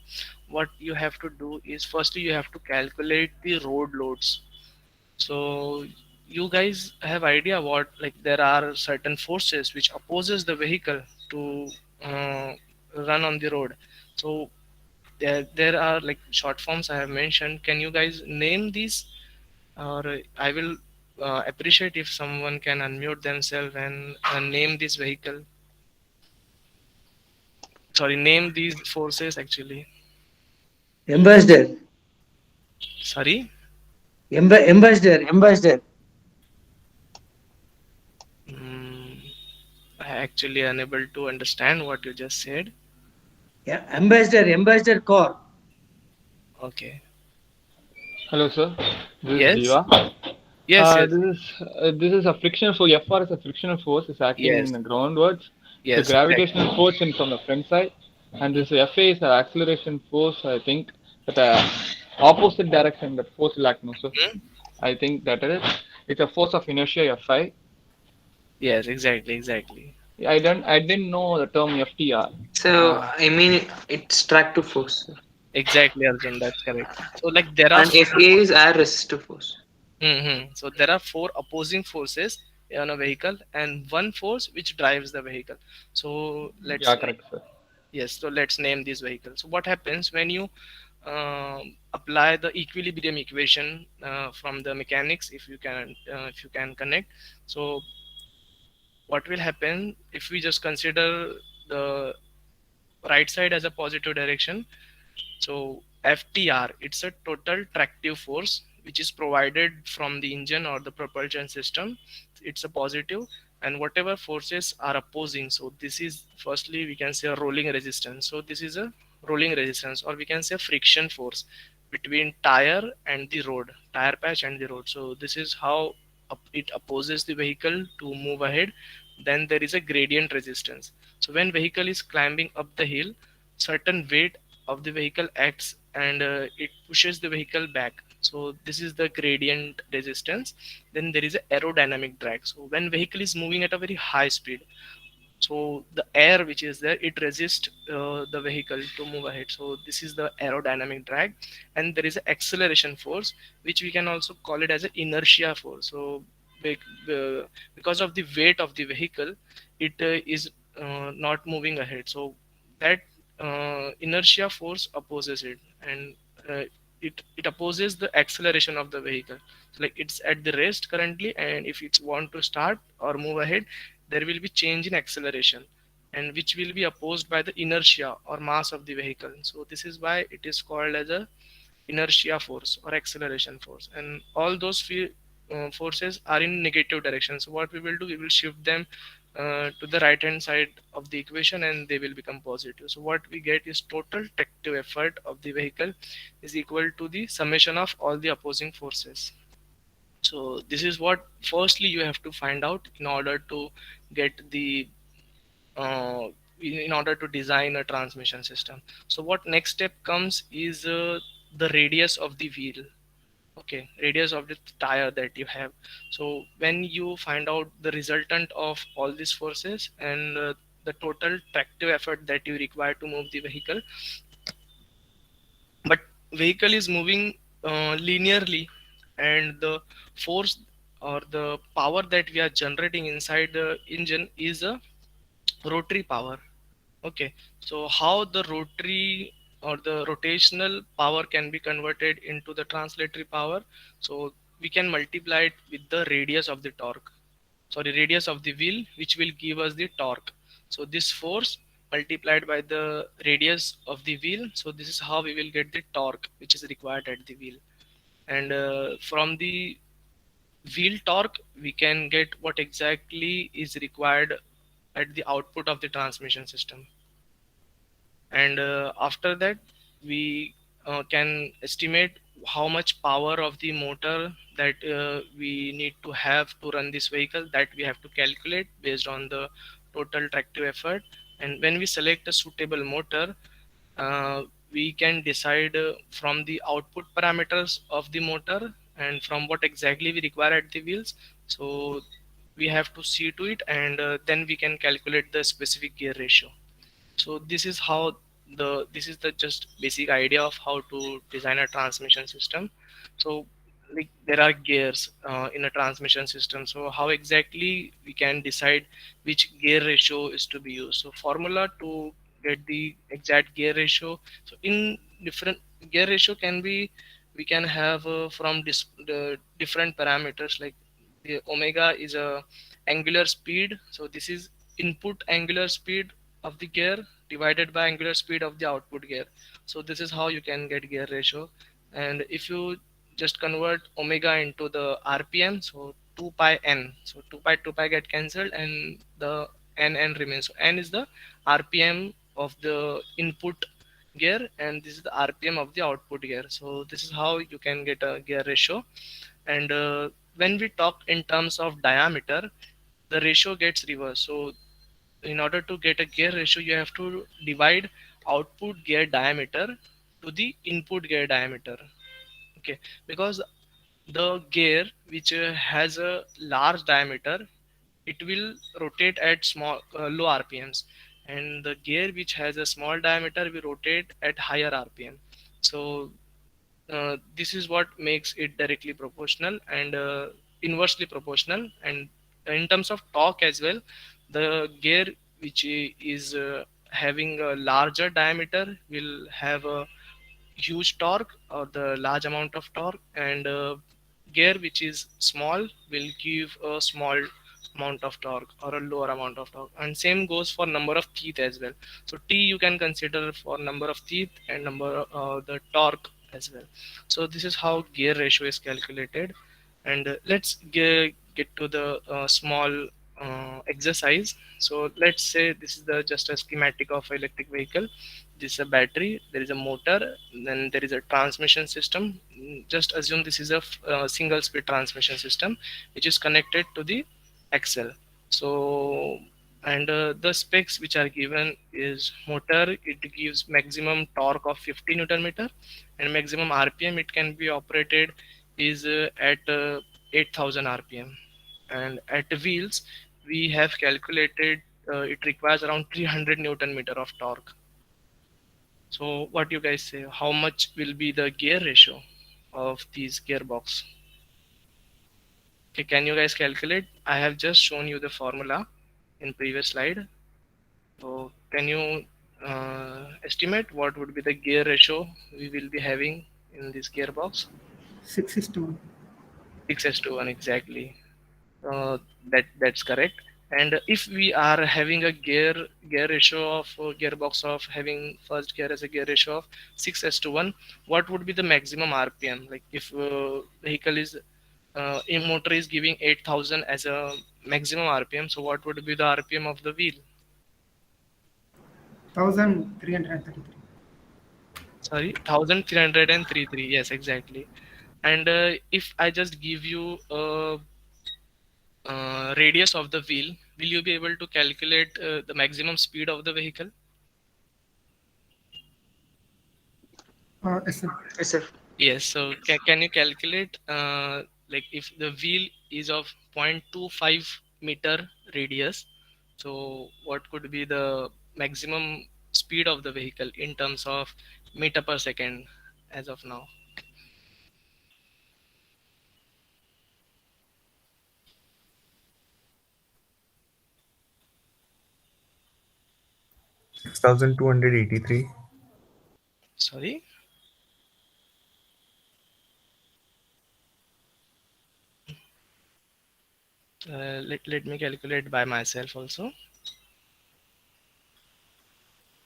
what you have to do is firstly you have to calculate the road loads. So, you guys have idea what, like, there are certain forces which opposes the vehicle to uh, run on the road. So there are like short forms I have mentioned. Can you guys name these? Or I will appreciate if someone can unmute themselves and name this vehicle. Sorry, name these forces actually. Ambassador, Sorry. ambassador. Mm, I actually unable to understand what you just said. Yeah, ambassador core. Okay. Hello, sir. This is Yes. Jiva. Yes. Yes. This is a frictional force. FR is a frictional force. It's acting Yes. in the groundwards. It's a Yes. Exactly. gravitational force in from the front side, and this FA is an acceleration force. I think that opposite direction that force will act. No, sir. Hmm? I think that it is. It's a force of inertia FI. Yes. Exactly. Exactly. I didn't know the term FTR. So Uh, I mean it's tractive force, sir. Exactly, Arjun. That's correct. So like there are And four. FA is air resistive force. So there are four opposing forces on a vehicle and one force which drives the vehicle. So yeah, correct, sir. yes. So let's name this vehicle. So what happens when you apply the equilibrium equation from the mechanics? If you can connect. So what will happen if we just consider the right side as a positive direction? So FTR, it's a total tractive force which is provided from the engine or the propulsion system. It's a positive, and whatever forces are opposing. So this is firstly we can say a rolling resistance. So this is a rolling resistance, or we can say friction force between tire and the road, tire patch and the road. So this is how it opposes the vehicle to move ahead. Then there is a gradient resistance. So when vehicle is climbing up the hill, certain weight of the vehicle acts and it pushes the vehicle back. So this is the gradient resistance. Then there is a aerodynamic drag. So when vehicle is moving at a very high speed, so the air which is there, it resists the vehicle to move ahead. So this is the aerodynamic drag. And there is an acceleration force which we can also call it as an inertia force. So because of the weight of the vehicle, it is not moving ahead. So that inertia force opposes it, and uh, it opposes the acceleration of the vehicle. So like it's at the rest currently, and if it's want to start or move ahead, there will be change in acceleration, and which will be opposed by the inertia or mass of the vehicle. So this is why it is called as a inertia force or acceleration force. And all those forces are in negative direction. So what we will do, we will shift them to the right hand side of the equation, and they will become positive. So what we get is total tractive effort of the vehicle is equal to the summation of all the opposing forces. So this is what firstly you have to find out in order to get the uh, in order to design a transmission system. So what next step comes is the radius of the wheel. Okay, radius of the tire that you have. So when you find out the resultant of all these forces and the total tractive effort that you require to move the vehicle, but vehicle is moving linearly, and the force or the power that we are generating inside the engine is a rotary power. Okay, so how the rotary or the rotational power can be converted into the translatory power? So we can multiply it with the radius of the torque, sorry, radius of the wheel, which will give us the torque. So this force multiplied by the radius of the wheel. So this is how we will get the torque which is required at the wheel. And from the wheel torque, we can get what exactly is required at the output of the transmission system. And after that we can estimate how much power of the motor that we need to have to run this vehicle, that we have to calculate based on the total tractive effort. And when we select a suitable motor, we can decide from the output parameters of the motor and from what exactly we require at the wheels. So we have to see to it, and then we can calculate the specific gear ratio. So this is how this is the just basic idea of how to design a transmission system. So like there are gears in a transmission system, so how exactly we can decide which gear ratio is to be used? So formula to get the exact gear ratio, so in different gear ratio can be, we can have from the different parameters, like the omega is a angular speed, so this is input angular speed of the gear divided by angular speed of the output gear. So this is how you can get gear ratio. And if you just convert omega into the rpm, so 2 pi n, so 2 pi get cancelled and the n remains. So n is the rpm of the input gear and this is the rpm of the output gear. So this is how you can get a gear ratio. And when we talk in terms of diameter, the ratio gets reversed. So in order to get a gear ratio, you have to divide output gear diameter to the input gear diameter. Okay, because the gear which has a large diameter, it will rotate at small low rpms, and the gear which has a small diameter will rotate at higher rpm. So this is what makes it directly proportional and inversely proportional. And in terms of torque as well, the gear which is having a larger diameter will have a huge torque or the large amount of torque, and gear which is small will give a small amount of torque or a lower amount of torque. And same goes for number of teeth as well. So t you can consider for number of teeth and number the torque as well. So this is how gear ratio is calculated. And let's get to the small exercise. So let's say this is the just a schematic of electric vehicle. This is a battery, there is a motor, then there is a transmission system. Just assume this is a single speed transmission system which is connected to the axle. So and the specs which are given is motor, it gives maximum torque of 50 newton meter, and maximum rpm it can be operated is at 8000 rpm. And at the wheels we have calculated it requires around 300 newton meter of torque. So what you guys say, how much will be the gear ratio of these gearbox? Okay, can you guys calculate? I have just shown you the formula in previous slide. So can you estimate what would be the gear ratio we will be having in this gearbox? 6:1. 6:1 exactly. That's correct. And if we are having a gear ratio of gearbox of having first gear as a gear ratio of 6:1, what would be the maximum rpm? Like if vehicle is in motor is giving 8000 as a maximum rpm, so what would be the rpm of the wheel? 1,333. Sorry, 1333. Yes, exactly. And if I just give you a radius of the wheel, will you be able to calculate the maximum speed of the vehicle? Yes, sir. Yes, sir. Yes. So can you calculate like if the wheel is of 0.25 meter radius, so what could be the maximum speed of the vehicle in terms of meter per second as of now? Six thousand two hundred eighty-three. Sorry. Let me calculate by myself also.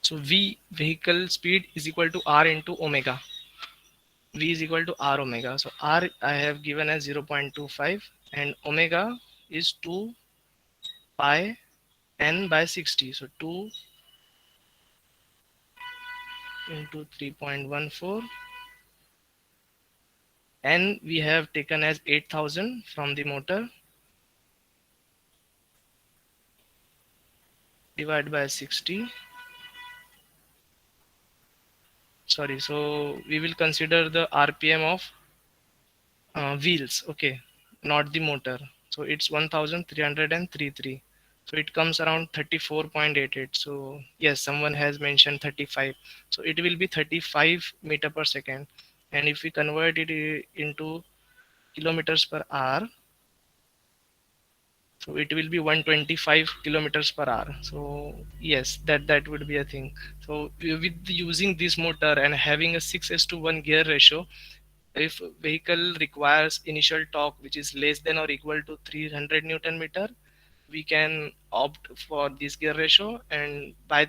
So V vehicle speed is equal to R into omega. V is equal to R omega. So R I have given as 0.25 and omega is 2 pi n by 60. So 2 into 3.14. N we have taken as 8000 from the motor divided by 60. Sorry, so we will consider the RPM of wheels, okay, not the motor. So it's 1333. So it comes around 34.88. So yes, someone has mentioned 35. So it will be 35 meter per second. And if we convert it into kilometers per hour, so it will be 125 kilometers per hour. So yes, that would be a thing. So with using this motor and having a 6s to 1 gear ratio, if vehicle requires initial torque which is less than or equal to 300 newton meter, we can opt for this gear ratio, and by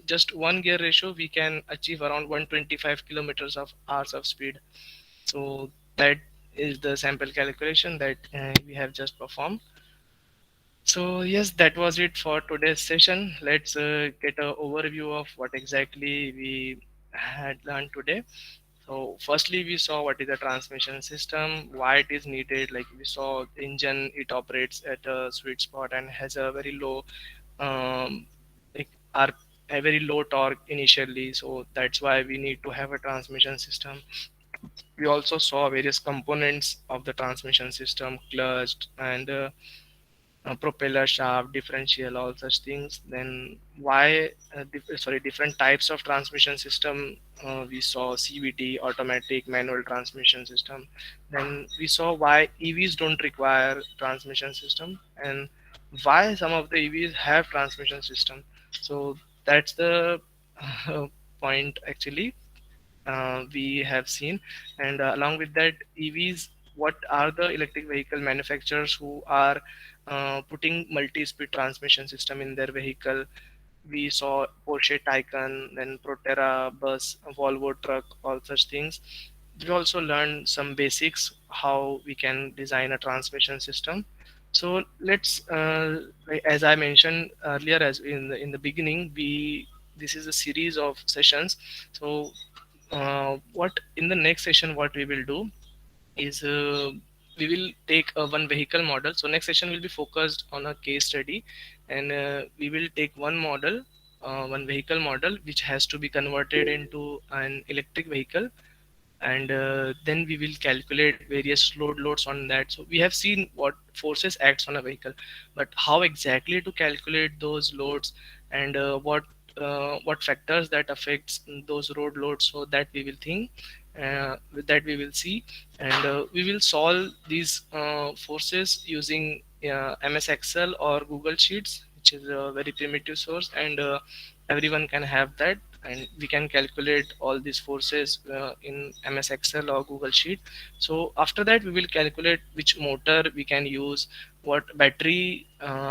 just one gear ratio we can achieve around 125 kilometers of hours of speed. So that is the sample calculation that we have just performed. So yes, that was it for today's session. Let's get an overview of what exactly we had learned today. So firstly, we saw what is a transmission system, why it is needed. Like we saw the engine, it operates at a sweet spot and has a very low, um, like a very low torque initially. So that's why we need to have a transmission system. We also saw various components of the transmission system, clutch and propeller shaft, differential, all such things. Then why, different types of transmission system. We saw CVT, automatic, manual transmission system. Then we saw why EVs don't require transmission system and why some of the EVs have transmission system. So that's the point actually we have seen. And along with that, EVs, what are the electric vehicle manufacturers who are putting multi-speed transmission system in their vehicle? We saw Porsche Taycan, then Proterra bus, Volvo truck, all such things. We also learned some basics how we can design a transmission system. So let's, like, as I mentioned earlier, as in the beginning, we this is a series of sessions. So what in the next session what we will do is we will take one vehicle model. So next session will be focused on a case study, and we will take one model, one vehicle model which has to be converted into an electric vehicle, and then we will calculate various loads on that. So we have seen what forces acts on a vehicle, but how exactly to calculate those loads, and what factors that affects those road loads, so that we will think, with that we will see, and we will solve these forces using MS Excel or Google Sheets, which is a very primitive source, and everyone can have that, and we can calculate all these forces in MS Excel or Google Sheet. So after that, we will calculate which motor we can use, what battery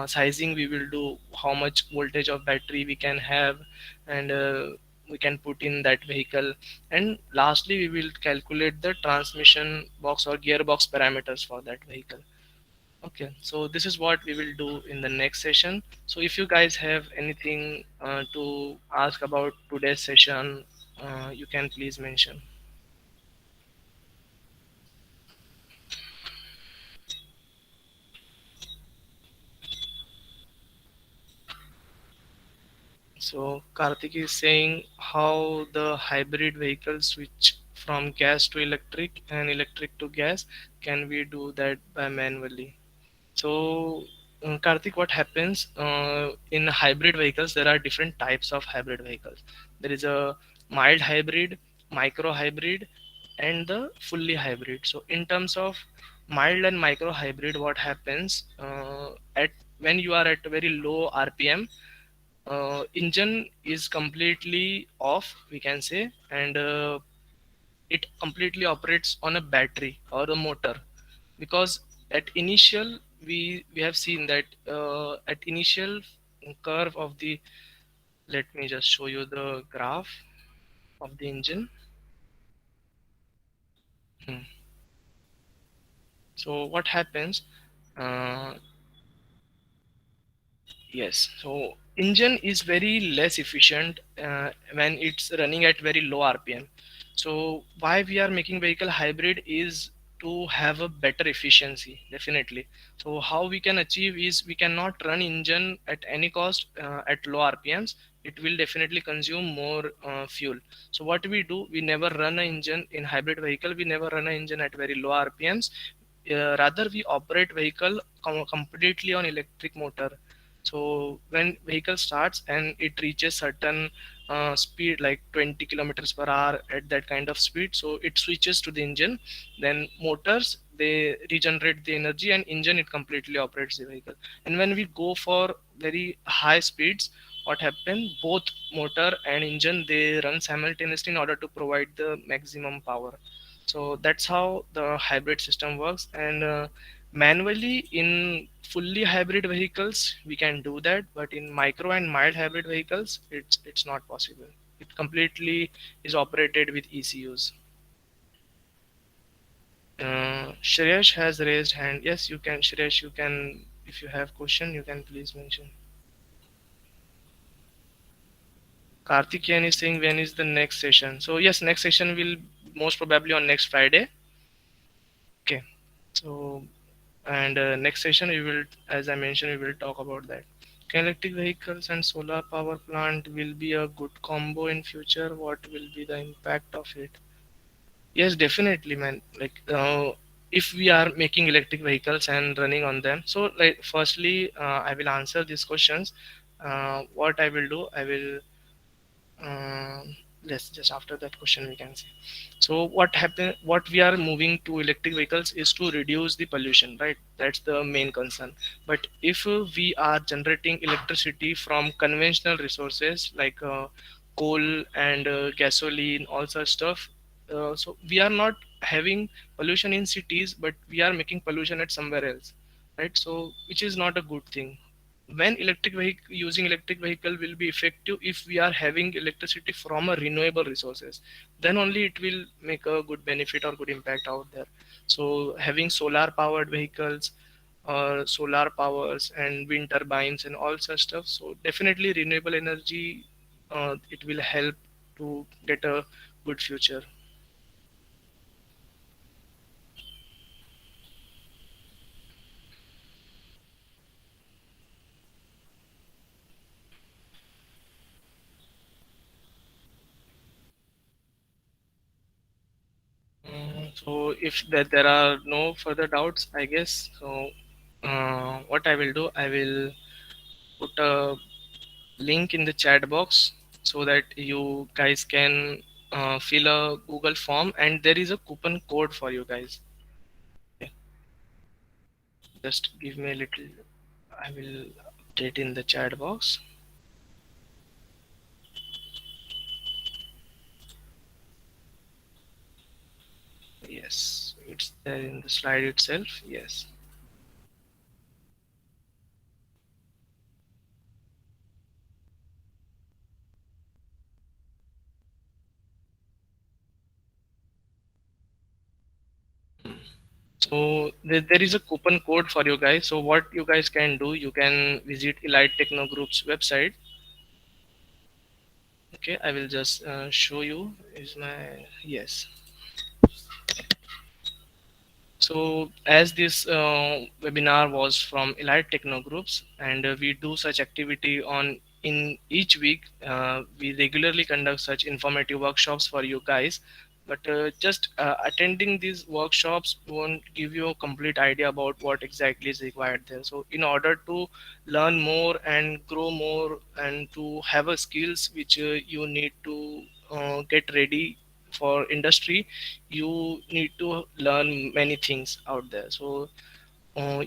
sizing we will do, how much voltage of battery we can have, and we can put in that vehicle. And lastly, we will calculate the transmission box or gearbox parameters for that vehicle. Okay, so this is what we will do in the next session. So if you guys have anything to ask about today's session, you can please mention. So Karthik is saying how the hybrid vehicles switch from gas to electric and electric to gas. Can we do that by manually? So, Karthik, what happens in hybrid vehicles? There are different types of hybrid vehicles. There is a mild hybrid, micro hybrid, and the fully hybrid. So, in terms of mild and micro hybrid, what happens at when you are at a very low RPM, engine is completely off, we can say, and it completely operates on a battery or a motor, because at initial we have seen that at initial curve of the, let me just show you the graph of the engine. Hmm. So what happens, uh, yes, so engine is very less efficient when it's running at very low RPM. So why we are making vehicle hybrid is to have a better efficiency, definitely. So how we can achieve is we cannot run engine at any cost at low RPMs. It will definitely consume more fuel. So what we do, we never run an engine in hybrid vehicle. We never run an engine at very low RPMs. rather we operate vehicle completely on electric motor. So when vehicle starts and it reaches certain speed like 20 kilometers per hour at that kind of speed, so it switches to the engine, then motors they regenerate the energy and engine it completely operates the vehicle. And when we go for very high speeds, what happens, both motor and engine they run simultaneously in order to provide the maximum power. So that's how the hybrid system works. And manually in fully hybrid vehicles we can do that, but in micro and mild hybrid vehicles it's not possible. It completely is operated with ECUs. Shreyash has raised hand. Yes, you can, Shreyash, you can, if you have question you can please mention. Karthikeyan is saying when is the next session. So yes, next session will most probably on next Friday. Okay, so and next session we will, as I mentioned, we will talk about that. Can electric vehicles and solar power plant will be a good combo in future? What will be the impact of it? Yes, definitely, man. Like if we are making electric vehicles and running on them, so like firstly I will answer these questions. What I will do, I will yes, just after that question we can see. So what we are moving to electric vehicles is to reduce the pollution, right? That's the main concern. But if we are generating electricity from conventional resources like coal and gasoline, all such stuff, so we are not having pollution in cities, but we are making pollution at somewhere else, right? So which is not a good thing. When electric vehicle, using electric vehicle will be effective if we are having electricity from a renewable resources, then only it will make a good benefit or good impact out there. So having solar powered vehicles or solar powers and wind turbines and all such stuff, so definitely renewable energy, it will help to get a good future. So if there are no further doubts, I guess so. What I will do, I will put a link in the chat box so that you guys can fill a Google form, and there is a coupon code for you guys. Okay. Just give me a little. I will update in the chat box. Yes, it's there in the slide itself. Yes. So there is a coupon code for you guys. So what you guys can do, you can visit Elite Techno Group's website. Okay, I will just show you. Is my yes. So as this webinar was from Elite Techno Groups, and we do such activity on in each week, we regularly conduct such informative workshops for you guys. But just attending these workshops won't give you a complete idea about what exactly is required there. So in order to learn more and grow more and to have a skills which you need to get ready for industry, you need to learn many things out there. So uh,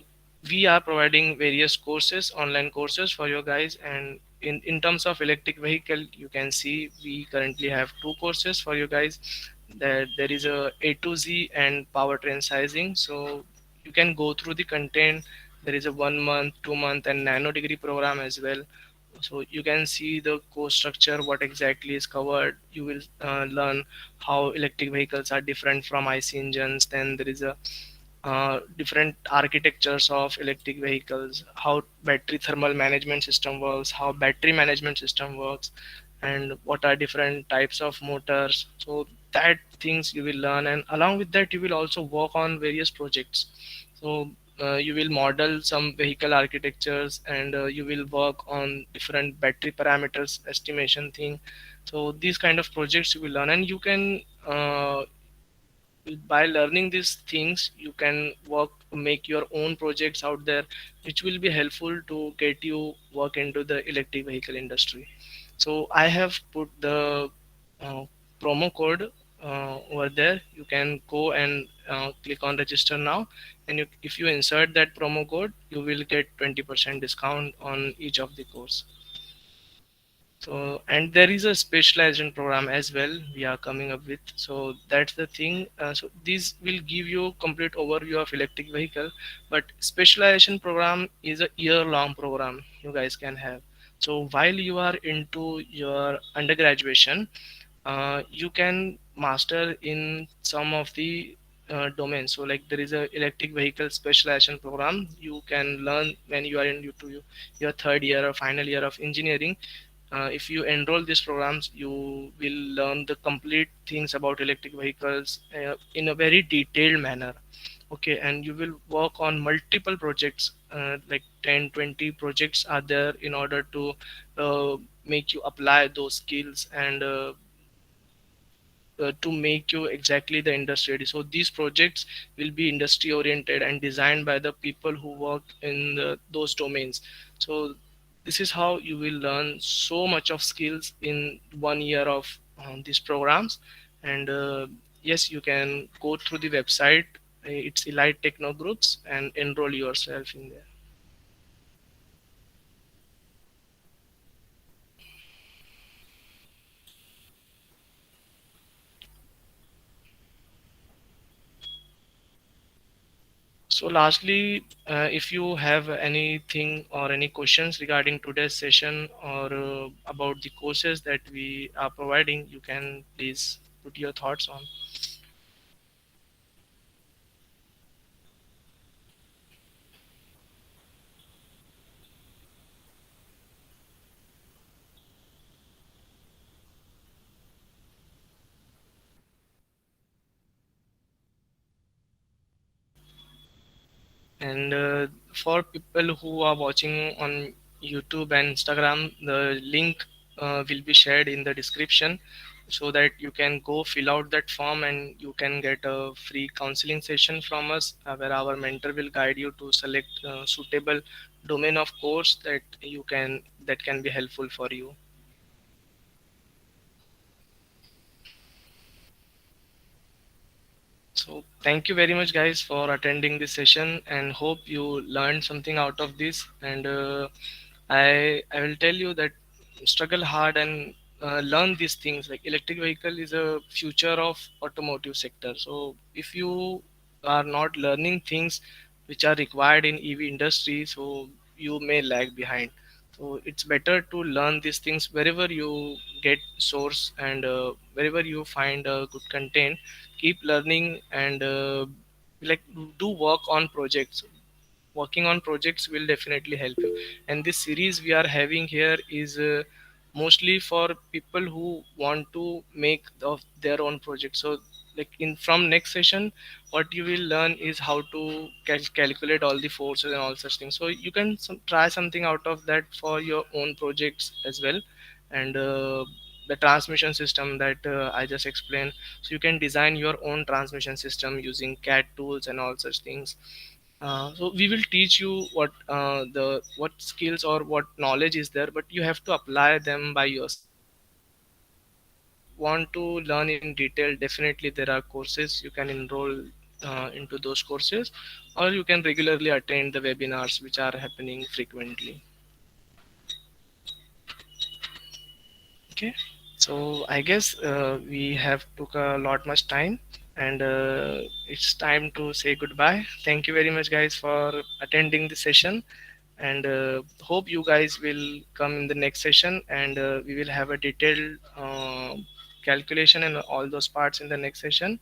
we are providing various courses, online courses for you guys. And in terms of electric vehicle, you can see we currently have two courses for you guys. There is a to Z and powertrain sizing. So you can go through the content. There is a 1 month, 2 month, and nano degree program as well. So you can see the course structure, what exactly is covered. You will learn how electric vehicles are different from IC engines. Then there is a different architectures of electric vehicles, how battery thermal management system works, how battery management system works, and what are different types of motors. So that things you will learn, and along with that you will also work on various projects. So you will model some vehicle architectures, and you will work on different battery parameters estimation thing. So these kind of projects you will learn, and you can by learning these things you can make your own projects out there, which will be helpful to get you work into the electric vehicle industry. So I have put the uh, promo code over there. You can go and click on register now, and if you insert that promo code you will get 20% discount on each of the course. So, and there is a specialization program as well we are coming up with. So that's the thing. So this will give you complete overview of electric vehicle, but specialization program is a year-long program you guys can have. So while you are into your undergraduation, you can master in some of the domains. So like there is a electric vehicle specialization program you can learn when you are in your third year or final year of engineering. If you enroll these programs you will learn the complete things about electric vehicles in a very detailed manner. Okay, and you will work on multiple projects, like 10, 20 projects are there in order to make you apply those skills and to make you exactly the industry ready. So these projects will be industry oriented and designed by the people who work in those domains. So this is how you will learn so much of skills in 1 year of these programs. And yes, you can go through the website. It's Elite Techno Groups and enroll yourself in there. So lastly, if you have anything or any questions regarding today's session or about the courses that we are providing, you can please put your thoughts on. And for people who are watching on YouTube and Instagram, the link will be shared in the description so that you can go fill out that form and you can get a free counseling session from us where our mentor will guide you to select suitable domain of course that can be helpful for you. So thank you very much guys for attending this session and hope you learned something out of this. And I will tell you that struggle hard and learn these things. Like electric vehicle is a future of automotive sector. So if you are not learning things which are required in EV industry, so you may lag behind. So it's better to learn these things wherever you get source and wherever you find good content. Keep learning and like do work on projects. Working on projects will definitely help you, and this series we are having here is mostly for people who want to make their own project. So like in from next session what you will learn is how to calculate all the forces and all such things, so you can try something out of that for your own projects as well. And the transmission system that I just explained, so you can design your own transmission system using CAD tools and all such things. So we will teach you what skills or what knowledge is there, but you have to apply them by yourself. Want to learn in detail? Definitely, there are courses you can enroll into those courses, or you can regularly attend the webinars which are happening frequently. Okay, so I guess we have took a lot much time, and it's time to say goodbye. Thank you very much, guys, for attending the session, and hope you guys will come in the next session, and we will have a detailed calculation and all those parts in the next session.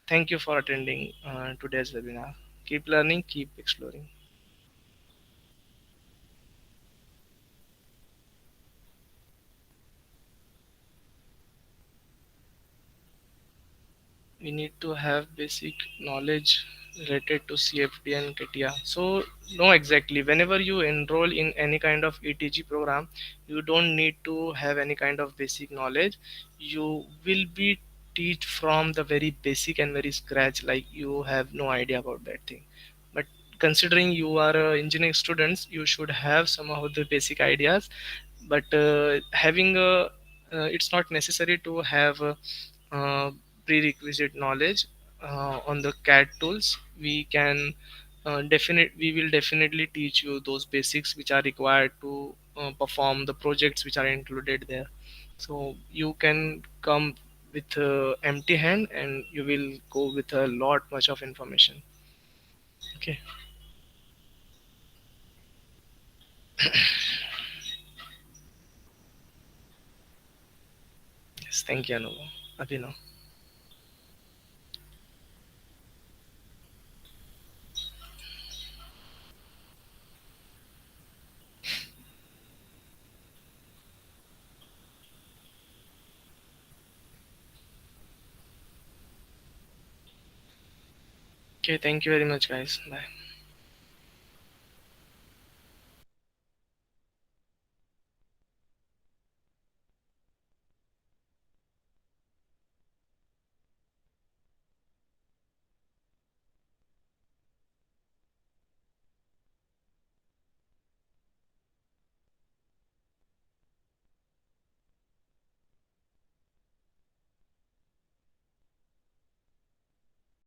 Thank you for attending today's webinar. Keep learning, keep exploring. We need to have basic knowledge related to CFD and CATIA. So no, exactly. Whenever you enroll in any kind of ETG program, you don't need to have any kind of basic knowledge. You will be teach from the very basic and very scratch, like you have no idea about that thing. But considering you are engineering students, you should have some of the basic ideas. But having a it's not necessary to have uh, prerequisite knowledge on the CAD tools. We can we will definitely teach you those basics which are required to perform the projects which are included there. So you can come with empty hand and you will go with a lot much of information. Okay. Yes, thank you, Anuv. Abhinav. Okay, thank you very much, guys. Bye.